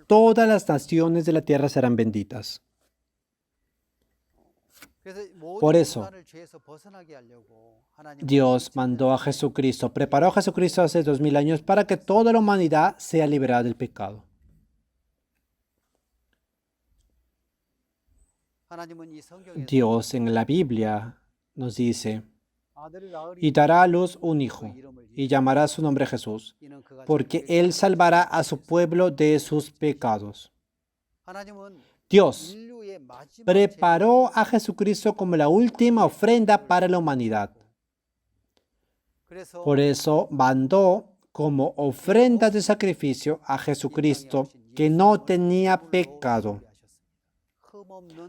todas las naciones de la tierra serán benditas. Por eso, Dios mandó a Jesucristo, preparó a Jesucristo hace 2000 años para que toda la humanidad sea liberada del pecado. Dios en la Biblia nos dice, y dará a luz un hijo, y llamará su nombre Jesús, porque él salvará a su pueblo de sus pecados. Dios preparó a Jesucristo como la última ofrenda para la humanidad. Por eso mandó como ofrenda de sacrificio a Jesucristo que no tenía pecado,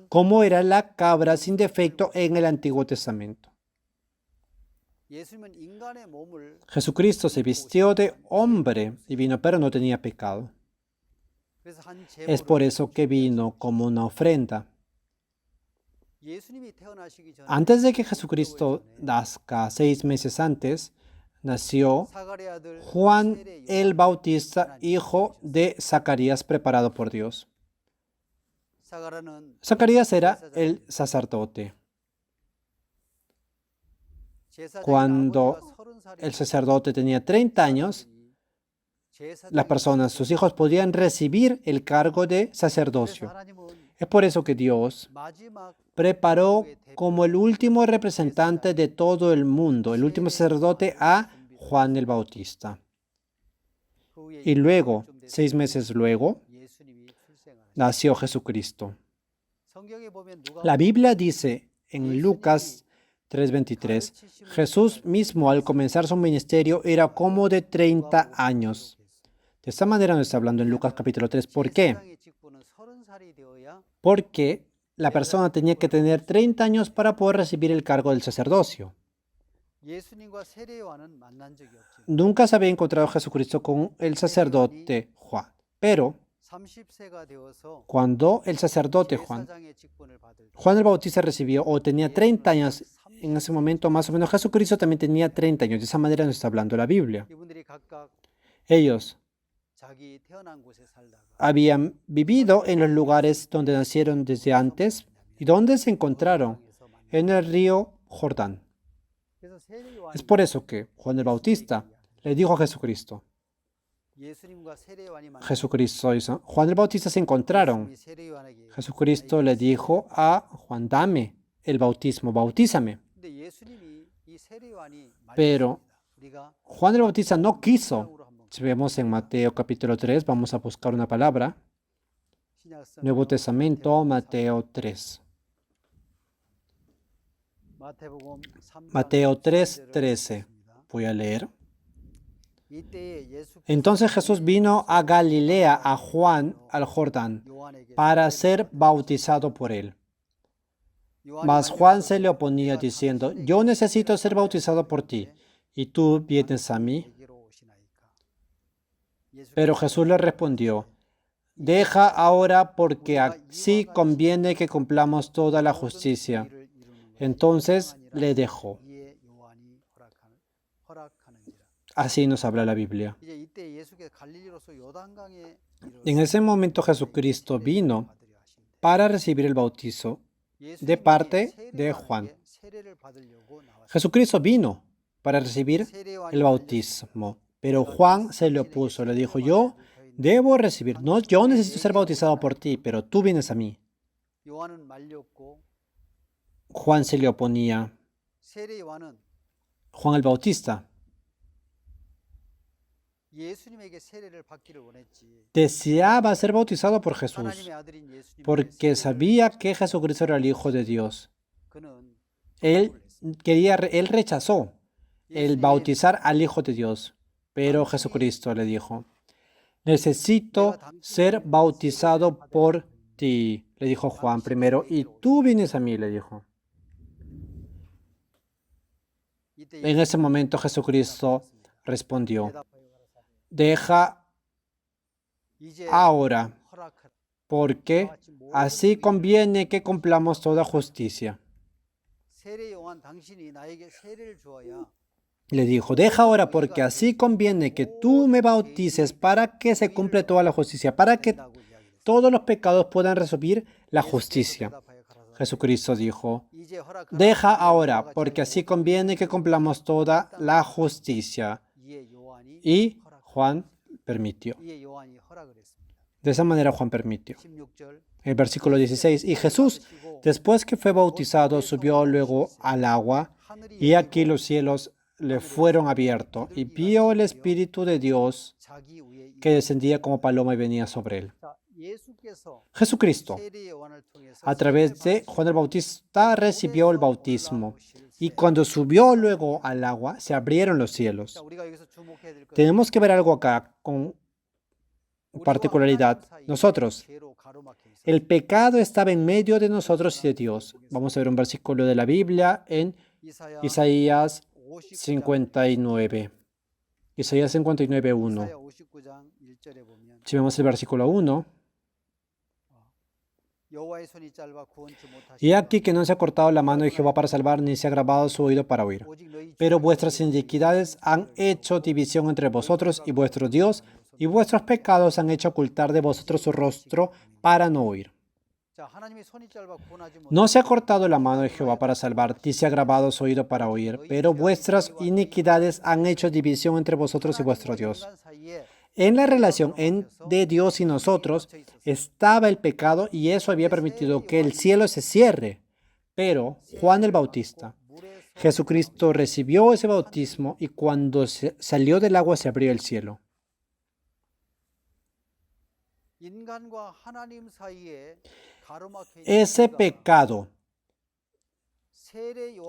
como era la cabra sin defecto en el Antiguo Testamento. Jesucristo se vistió de hombre y vino, pero no tenía pecado. Es por eso que vino como una ofrenda. Antes de que Jesucristo nazca, 6 meses antes, nació Juan el Bautista, hijo de Zacarías, preparado por Dios. Zacarías era el sacerdote. Cuando el sacerdote tenía 30 años, las personas, sus hijos, podían recibir el cargo de sacerdocio. Es por eso que Dios preparó como el último representante de todo el mundo, el último sacerdote, a Juan el Bautista. Y luego, 6 meses luego, nació Jesucristo. La Biblia dice en Lucas 3:23, Jesús mismo al comenzar su ministerio era como de 30 años. De esta manera nos está hablando en Lucas capítulo 3. ¿Por qué? Porque la persona tenía que tener 30 años para poder recibir el cargo del sacerdocio. Nunca se había encontrado Jesucristo con el sacerdote Juan, pero cuando el sacerdote Juan el Bautista recibió o tenía 30 años, en ese momento más o menos Jesucristo también tenía 30 años. De esa manera nos está hablando la Biblia. Ellos habían vivido en los lugares donde nacieron desde antes y donde se encontraron en el río Jordán. Es por eso que Juan el Bautista le dijo a Jesucristo, Juan el Bautista se encontraron. Jesucristo le dijo a Juan, dame el bautismo, bautízame. Pero Juan el Bautista no quiso. Si vemos en Mateo capítulo 3, vamos a buscar una palabra. Nuevo Testamento, Mateo 3. Mateo 3:13. Voy a leer. Entonces Jesús vino a Galilea, a Juan, al Jordán, para ser bautizado por él. Mas Juan se le oponía diciendo, yo necesito ser bautizado por ti, y tú vienes a mí. Pero Jesús le respondió, deja ahora porque así conviene que cumplamos toda la justicia. Entonces le dejó. Así nos habla la Biblia. En ese momento Jesucristo vino para recibir el bautizo de parte de Juan. Jesucristo vino para recibir el bautismo, pero Juan se le opuso. Le dijo, yo debo recibir, no, yo necesito ser bautizado por ti, pero tú vienes a mí. Juan se le oponía. Juan el Bautista deseaba ser bautizado por Jesús porque sabía que Jesucristo era el Hijo de Dios. Él rechazó el bautizar al Hijo de Dios, pero Jesucristo le dijo, necesito ser bautizado por ti, le dijo Juan primero, y tú vienes a mí, le dijo. En ese momento Jesucristo respondió, deja ahora, porque así conviene que cumplamos toda justicia. Le dijo, deja ahora, porque así conviene que tú me bautices para que se cumple toda la justicia, para que todos los pecados puedan recibir la justicia. Jesucristo dijo, deja ahora, porque así conviene que cumplamos toda la justicia. Y Juan permitió. De esa manera Juan permitió. El versículo 16, y Jesús, después que fue bautizado, subió luego al agua, y aquí los cielos le fueron abiertos, y vio el Espíritu de Dios que descendía como paloma y venía sobre él. Jesucristo, a través de Juan el Bautista, recibió el bautismo, y cuando subió luego al agua, se abrieron los cielos. Tenemos que ver algo acá con particularidad. Nosotros, el pecado estaba en medio de nosotros y de Dios. Vamos a ver un versículo de la Biblia en Isaías 59. Isaías 59, 1. Si vemos el versículo 1. Y aquí que no se ha cortado la mano de Jehová para salvar, ni se ha grabado su oído para oír. Pero vuestras iniquidades han hecho división entre vosotros y vuestro Dios, y vuestros pecados han hecho ocultar de vosotros su rostro para no oír. No se ha cortado la mano de Jehová para salvar, ni se ha grabado su oído para oír, pero vuestras iniquidades han hecho división entre vosotros y vuestro Dios. En la relación de Dios y nosotros estaba el pecado y eso había permitido que el cielo se cierre. Pero Juan el Bautista, Jesucristo recibió ese bautismo y cuando salió del agua se abrió el cielo. Ese pecado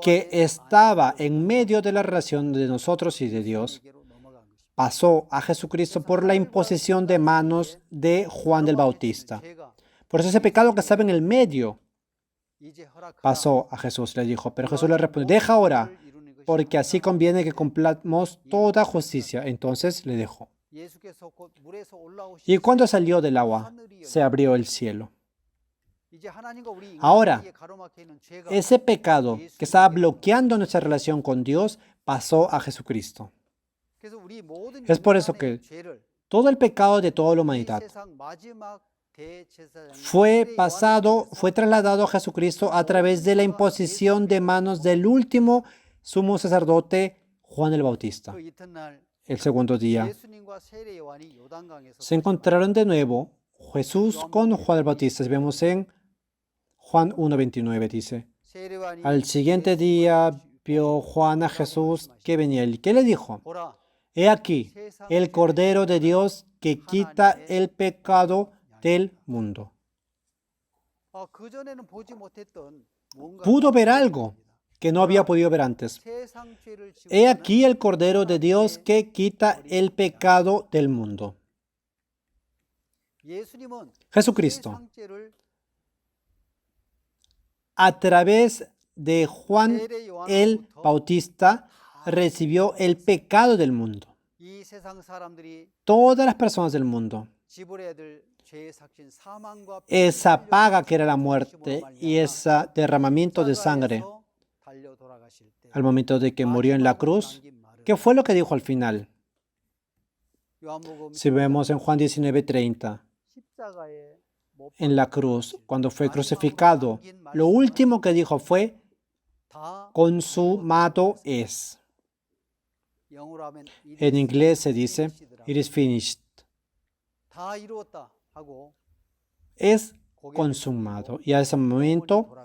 que estaba en medio de la relación de nosotros y de Dios pasó a Jesucristo por la imposición de manos de Juan el Bautista. Por eso ese pecado que estaba en el medio pasó a Jesús, le dijo. Pero Jesús le respondió, deja ahora, porque así conviene que cumplamos toda justicia. Entonces le dejó. Y cuando salió del agua, se abrió el cielo. Ahora, ese pecado que estaba bloqueando nuestra relación con Dios pasó a Jesucristo. Es por eso que todo el pecado de toda la humanidad fue trasladado a Jesucristo a través de la imposición de manos del último sumo sacerdote, Juan el Bautista. El segundo día se encontraron de nuevo Jesús con Juan el Bautista. Vemos en Juan 1:29, dice. Al siguiente día vio Juan a Jesús que venía. ¿Y qué le dijo? He aquí, el Cordero de Dios que quita el pecado del mundo. Pudo ver algo que no había podido ver antes. He aquí el Cordero de Dios que quita el pecado del mundo. Jesucristo, a través de Juan el Bautista, recibió el pecado del mundo. Todas las personas del mundo, esa paga que era la muerte y ese derramamiento de sangre al momento de que murió en la cruz, ¿qué fue lo que dijo al final? Si vemos en Juan 19:30, en la cruz, cuando fue crucificado, lo último que dijo fue, consumado es. En inglés se dice, it is finished. Es consumado. Y a ese momento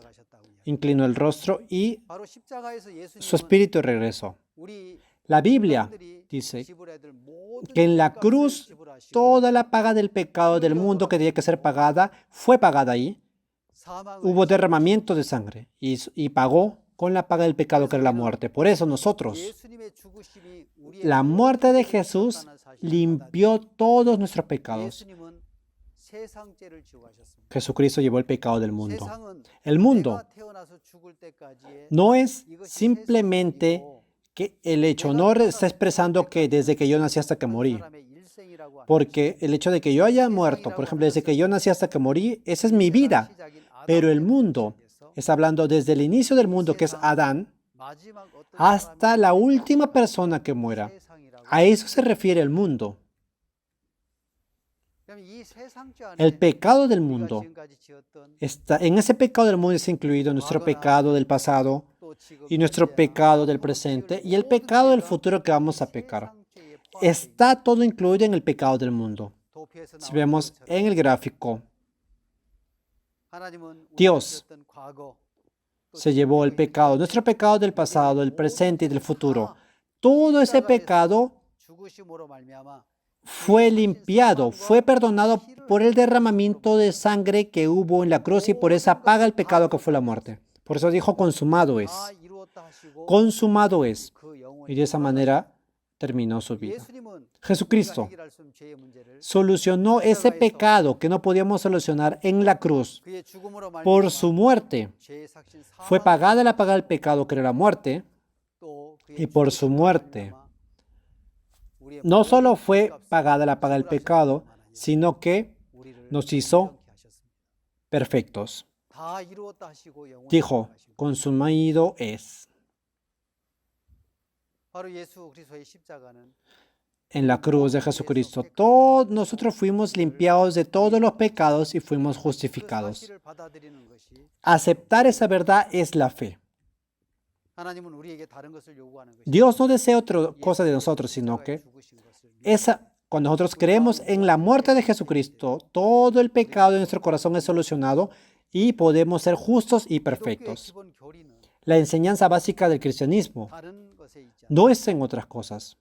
inclinó el rostro y su espíritu regresó. La Biblia dice que en la cruz toda la paga del pecado del mundo que tenía que ser pagada fue pagada ahí. Hubo derramamiento de sangre y pagó con la paga del pecado que era la muerte. Por eso nosotros, la muerte de Jesús limpió todos nuestros pecados. Jesucristo llevó el pecado del mundo. El mundo no es simplemente que el hecho, no está expresando que desde que yo nací hasta que morí. Porque el hecho de que yo haya muerto, por ejemplo, desde que yo nací hasta que morí, esa es mi vida. Pero el mundo, está hablando desde el inicio del mundo, que es Adán, hasta la última persona que muera. A eso se refiere el mundo. El pecado del mundo, en ese pecado del mundo está incluido nuestro pecado del pasado y nuestro pecado del presente y el pecado del futuro que vamos a pecar. Está todo incluido en el pecado del mundo. Si vemos en el gráfico, Dios se llevó el pecado, nuestro pecado del pasado, del presente y del futuro. Todo ese pecado fue limpiado, fue perdonado por el derramamiento de sangre que hubo en la cruz y por esa paga el pecado que fue la muerte. Por eso dijo, consumado es. Consumado es. Y de esa manera terminó su vida. Jesucristo solucionó ese pecado que no podíamos solucionar en la cruz. Por su muerte fue pagada la paga del pecado, que era la muerte, y por su muerte no solo fue pagada la paga del pecado, sino que nos hizo perfectos. Dijo, consumido es. En la cruz de Jesucristo, todos nosotros fuimos limpiados de todos los pecados y fuimos justificados. Aceptar esa verdad es la fe. Dios no desea otra cosa de nosotros, sino que cuando nosotros creemos en la muerte de Jesucristo, todo el pecado de nuestro corazón es solucionado y podemos ser justos y perfectos. La enseñanza básica del cristianismo no es en otras cosas.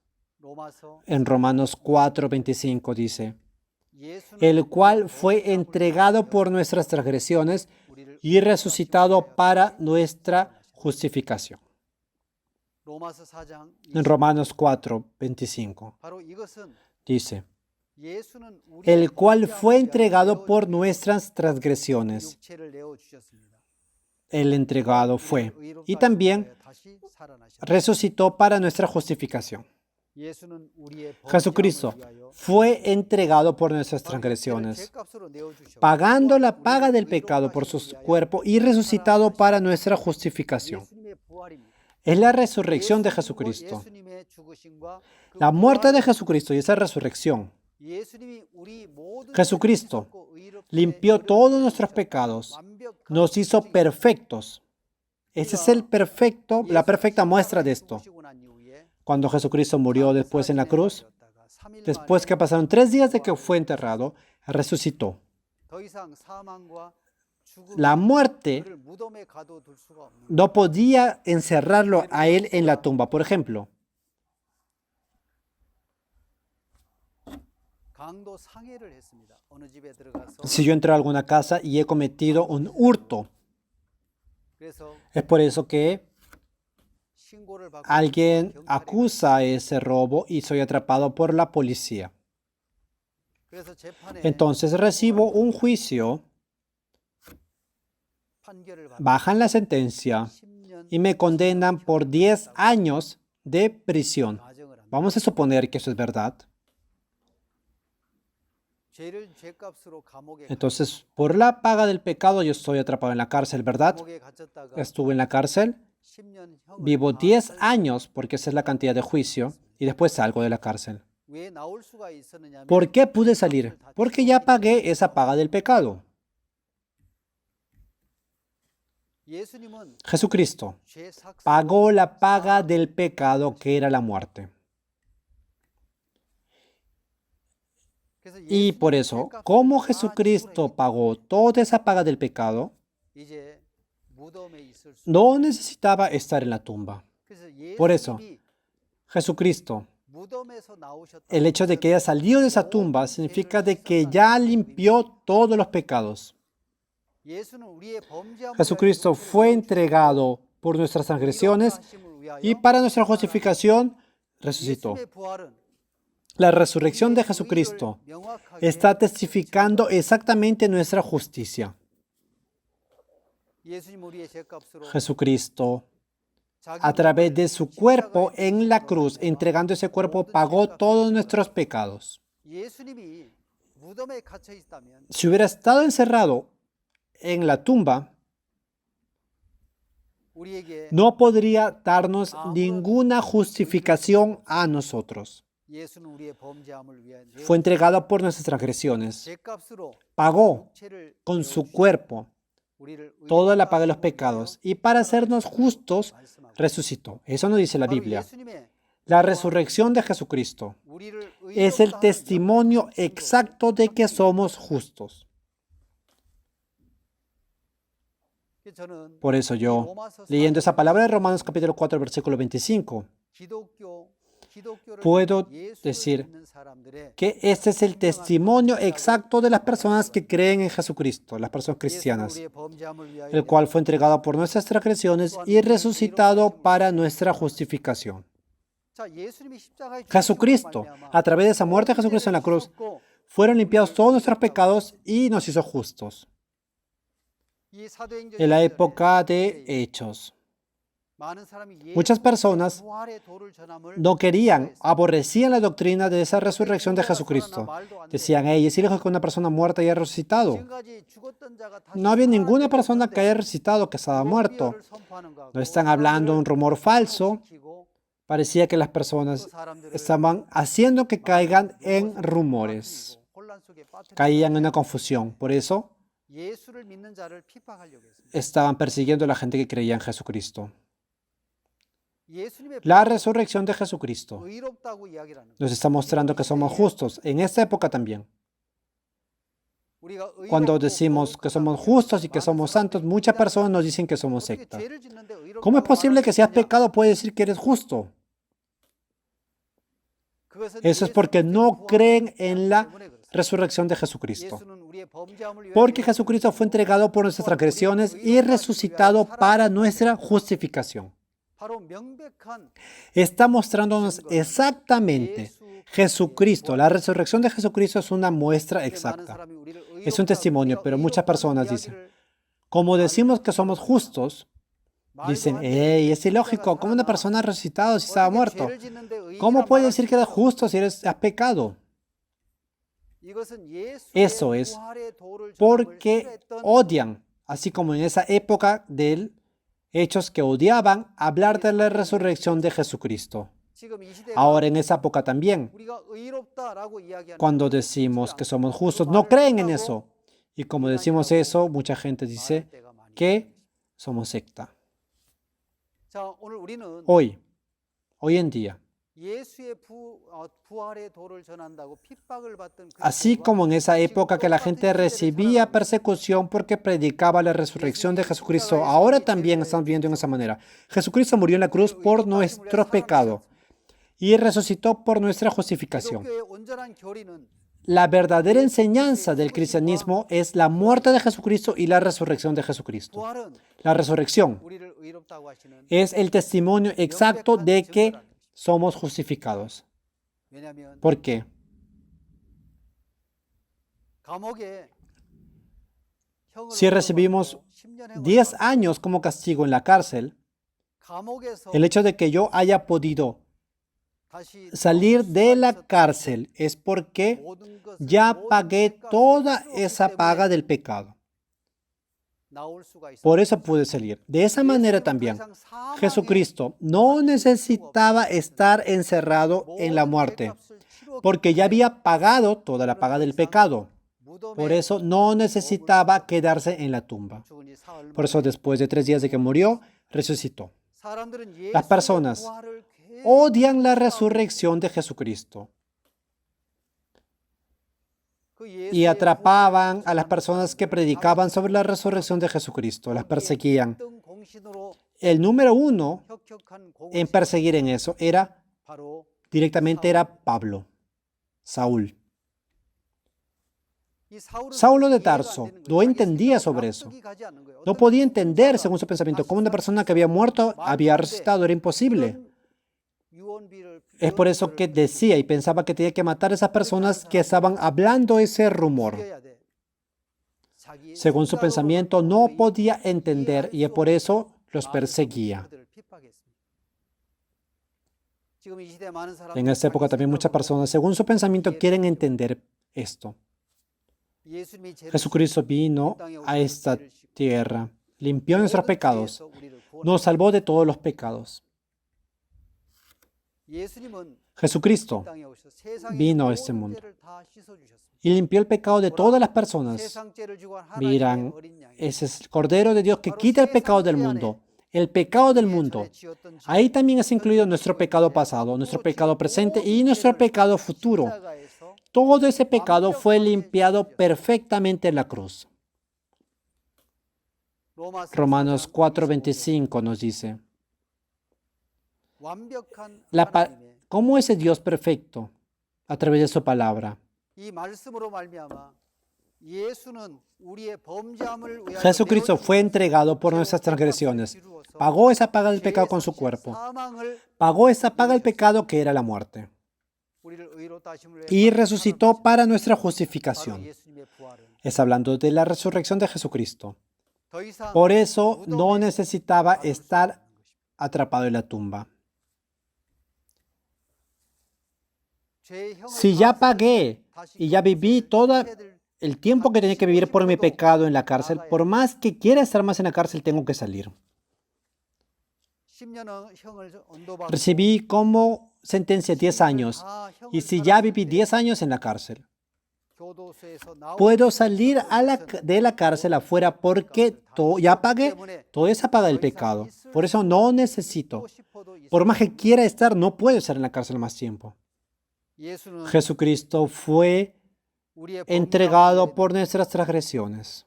En Romanos 4:25 dice, el cual fue entregado por nuestras transgresiones y resucitado para nuestra justificación. En Romanos 4:25 dice, el cual fue entregado por nuestras transgresiones. El entregado fue. Y también resucitó para nuestra justificación. Jesucristo fue entregado por nuestras transgresiones, pagando la paga del pecado por su cuerpo y resucitado para nuestra justificación. Es la resurrección de Jesucristo. La muerte de Jesucristo y esa resurrección. Jesucristo limpió todos nuestros pecados, nos hizo perfectos. Ese es la perfecta muestra de esto. Cuando Jesucristo murió después en la cruz, después que pasaron 3 días de que fue enterrado, resucitó. La muerte no podía encerrarlo a él en la tumba. Por ejemplo, si yo entro a alguna casa y he cometido un hurto, es por eso que alguien acusa ese robo y soy atrapado por la policía. Entonces recibo un juicio, bajan la sentencia y me condenan por 10 años de prisión. Vamos a suponer que eso es verdad. Entonces, por la paga del pecado yo estoy atrapado en la cárcel, ¿verdad? Estuve en la cárcel, vivo 10 años porque esa es la cantidad de juicio y después salgo de la cárcel. ¿Por qué pude salir? Porque ya pagué esa paga del pecado. Jesucristo pagó la paga del pecado que era la muerte. Y por eso, como Jesucristo pagó toda esa paga del pecado, no necesitaba estar en la tumba. Por eso, Jesucristo, el hecho de que haya salido de esa tumba significa de que ya limpió todos los pecados. Jesucristo fue entregado por nuestras transgresiones y para nuestra justificación resucitó. La resurrección de Jesucristo está testificando exactamente nuestra justicia. Jesucristo, a través de su cuerpo en la cruz, entregando ese cuerpo, pagó todos nuestros pecados. Si hubiera estado encerrado en la tumba, no podría darnos ninguna justificación a nosotros. Fue entregado por nuestras transgresiones. Pagó con su cuerpo toda la paga de los pecados. Y para hacernos justos, resucitó. Eso no dice la Biblia. La resurrección de Jesucristo es el testimonio exacto de que somos justos. Por eso yo, leyendo esa palabra de Romanos capítulo 4, versículo 25, puedo decir que este es el testimonio exacto de las personas que creen en Jesucristo, las personas cristianas, el cual fue entregado por nuestras transgresiones y resucitado para nuestra justificación. Jesucristo, a través de esa muerte de Jesucristo en la cruz, fueron limpiados todos nuestros pecados y nos hizo justos. En la época de Hechos, muchas personas no querían, aborrecían la doctrina de esa resurrección de Jesucristo. Decían, hey, es ilógico que una persona muerta haya resucitado. No había ninguna persona que haya resucitado que estaba muerto. No están hablando de un rumor falso. Parecía que las personas estaban haciendo que caigan en rumores. Caían en una confusión. Por eso estaban persiguiendo a la gente que creía en Jesucristo. La resurrección de Jesucristo nos está mostrando que somos justos en esta época también. Cuando decimos que somos justos y que somos santos, muchas personas nos dicen que somos secta. ¿Cómo es posible que si has pecado puedes decir que eres justo? Eso es porque no creen en la resurrección de Jesucristo. Porque Jesucristo fue entregado por nuestras transgresiones y resucitado para nuestra justificación. Está mostrándonos exactamente Jesucristo. La resurrección de Jesucristo es una muestra exacta. Es un testimonio, pero muchas personas dicen, como decimos que somos justos, dicen, hey, es ilógico, ¿cómo una persona ha resucitado si estaba muerto? ¿Cómo puedes decir que eres justo si has pecado? Eso es porque odian, así como en esa época del Hechos que odiaban hablar de la resurrección de Jesucristo. Ahora en esa época también, cuando decimos que somos justos, no creen en eso. Y como decimos eso, mucha gente dice que somos secta. Hoy en día, así como en esa época que la gente recibía persecución porque predicaba la resurrección de Jesucristo, ahora también estamos viendo en esa manera. Jesucristo murió en la cruz por nuestro pecado y resucitó por nuestra justificación. La verdadera enseñanza del cristianismo es la muerte de Jesucristo y la resurrección de Jesucristo. La resurrección es el testimonio exacto de que somos justificados. ¿Por qué? Si recibimos 10 años como castigo en la cárcel, el hecho de que yo haya podido salir de la cárcel es porque ya pagué toda esa paga del pecado. Por eso pude salir. De esa manera también, Jesucristo no necesitaba estar encerrado en la muerte, porque ya había pagado toda la paga del pecado. Por eso no necesitaba quedarse en la tumba. Por eso después de 3 días de que murió, resucitó. Las personas odian la resurrección de Jesucristo y atrapaban a las personas que predicaban sobre la resurrección de Jesucristo, las perseguían. El número 1 en perseguir en eso directamente era Pablo, Saúl. Saulo de Tarso no entendía sobre eso. No podía entender, según su pensamiento, cómo una persona que había muerto había resucitado. Era imposible. Es por eso que decía y pensaba que tenía que matar a esas personas que estaban hablando ese rumor. Según su pensamiento, no podía entender y por eso los perseguía. En esta época también muchas personas, según su pensamiento, quieren entender esto. Jesucristo vino a esta tierra, limpió nuestros pecados, nos salvó de todos los pecados. Jesucristo vino a este mundo y limpió el pecado de todas las personas. Miran, ese es el Cordero de Dios que quita el pecado del mundo. El pecado del mundo. Ahí también es incluido nuestro pecado pasado, nuestro pecado presente y nuestro pecado futuro. Todo ese pecado fue limpiado perfectamente en la cruz. Romanos 4:25 nos dice, ¿cómo es el Dios perfecto? A través de su palabra. Jesucristo fue entregado por nuestras transgresiones. Pagó esa paga del pecado con su cuerpo. Pagó esa paga del pecado que era la muerte. Y resucitó para nuestra justificación. Es hablando de la resurrección de Jesucristo. Por eso no necesitaba estar atrapado en la tumba. Si ya pagué y ya viví todo el tiempo que tenía que vivir por mi pecado en la cárcel, por más que quiera estar más en la cárcel, tengo que salir. Recibí como sentencia 10 años, y si ya viví 10 años en la cárcel, puedo salir de la cárcel afuera porque ya pagué toda esa paga del pecado. Por eso no necesito. Por más que quiera estar, no puedo estar en la cárcel más tiempo. Jesucristo fue entregado por nuestras transgresiones.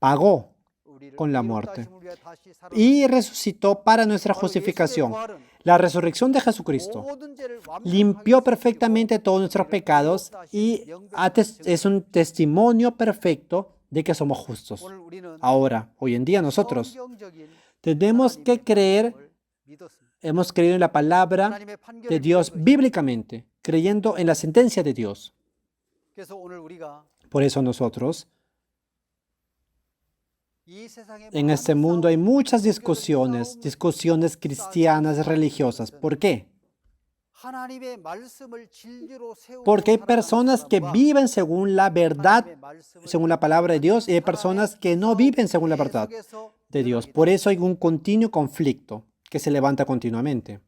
Pagó con la muerte y resucitó para nuestra justificación. La resurrección de Jesucristo limpió perfectamente todos nuestros pecados y es un testimonio perfecto de que somos justos. Ahora, hoy en día nosotros tenemos que creer, hemos creído en la palabra de Dios bíblicamente, creyendo en la sentencia de Dios. Por eso nosotros, en este mundo hay muchas discusiones cristianas religiosas. ¿Por qué? Porque hay personas que viven según la verdad, según la palabra de Dios, y hay personas que no viven según la verdad de Dios. Por eso hay un continuo conflicto que se levanta continuamente.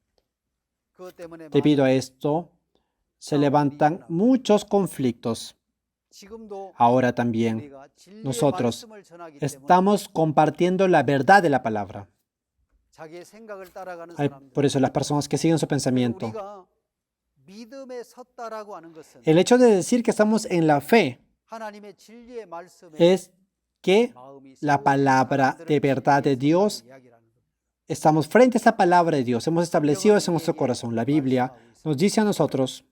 Debido a esto, se levantan muchos conflictos. Ahora también nosotros estamos compartiendo la verdad de la palabra. Por eso las personas que siguen su pensamiento. El hecho de decir que estamos en la fe es que la palabra de verdad de Dios, estamos frente a esa palabra de Dios, hemos establecido eso en nuestro corazón. La Biblia nos dice a nosotros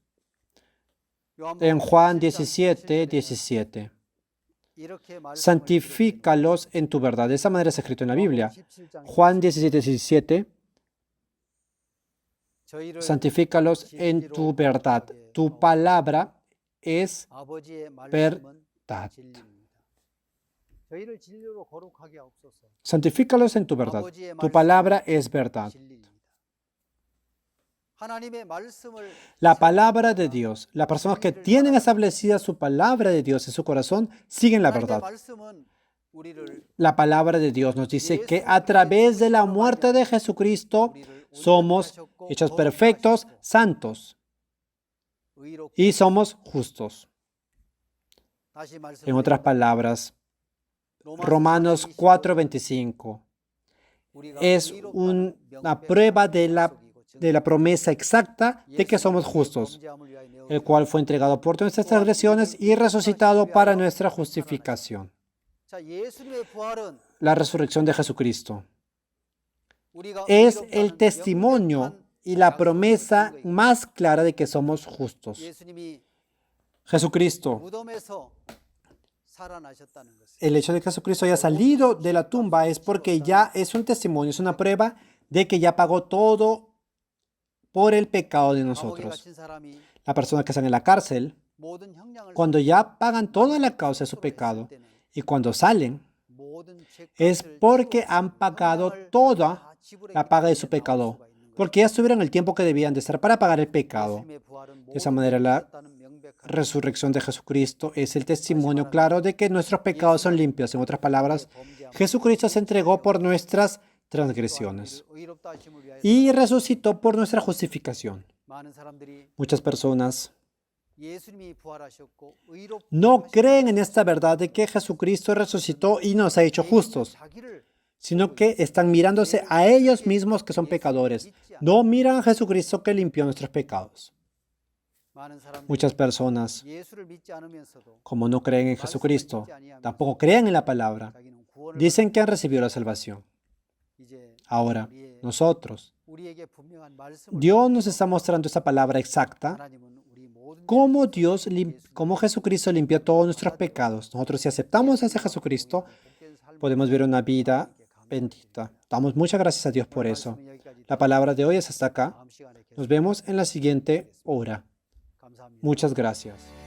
en Juan 17:17, santifícalos en tu verdad. De esa manera es escrito en la Biblia. Juan 17:17, santifícalos en tu verdad. Tu palabra es verdad. Santifícalos en tu verdad. Tu palabra es verdad. La palabra de Dios, las personas que tienen establecida su palabra de Dios en su corazón, siguen la verdad. La palabra de Dios nos dice que a través de la muerte de Jesucristo somos hechos perfectos, santos y somos justos. En otras palabras, Romanos 4:25 es una prueba de la promesa exacta de que somos justos, el cual fue entregado por nuestras transgresiones y resucitado para nuestra justificación. La resurrección de Jesucristo es el testimonio y la promesa más clara de que somos justos. Jesucristo, el hecho de que Jesucristo haya salido de la tumba es porque ya es un testimonio, es una prueba de que ya pagó todo por el pecado de nosotros. La persona que está en la cárcel, cuando ya pagan toda la causa de su pecado y cuando salen, es porque han pagado toda la paga de su pecado. porque ya estuvieron el tiempo que debían de estar para pagar el pecado. De esa manera, la resurrección de Jesucristo es el testimonio claro de que nuestros pecados son limpios. En otras palabras, Jesucristo se entregó por nuestras transgresiones y resucitó por nuestra justificación. Muchas personas no creen en esta verdad de que Jesucristo resucitó y nos ha hecho justos, sino que están mirándose a ellos mismos que son pecadores. No miran a Jesucristo que limpió nuestros pecados. Muchas personas, como no creen en Jesucristo, tampoco creen en la palabra, dicen que han recibido la salvación. Ahora, nosotros, Dios nos está mostrando esa palabra exacta, cómo Jesucristo limpió todos nuestros pecados. Nosotros, si aceptamos a ese Jesucristo, podemos vivir una vida bendita. Damos muchas gracias a Dios por eso. La palabra de hoy es hasta acá. Nos vemos en la siguiente hora. Muchas gracias.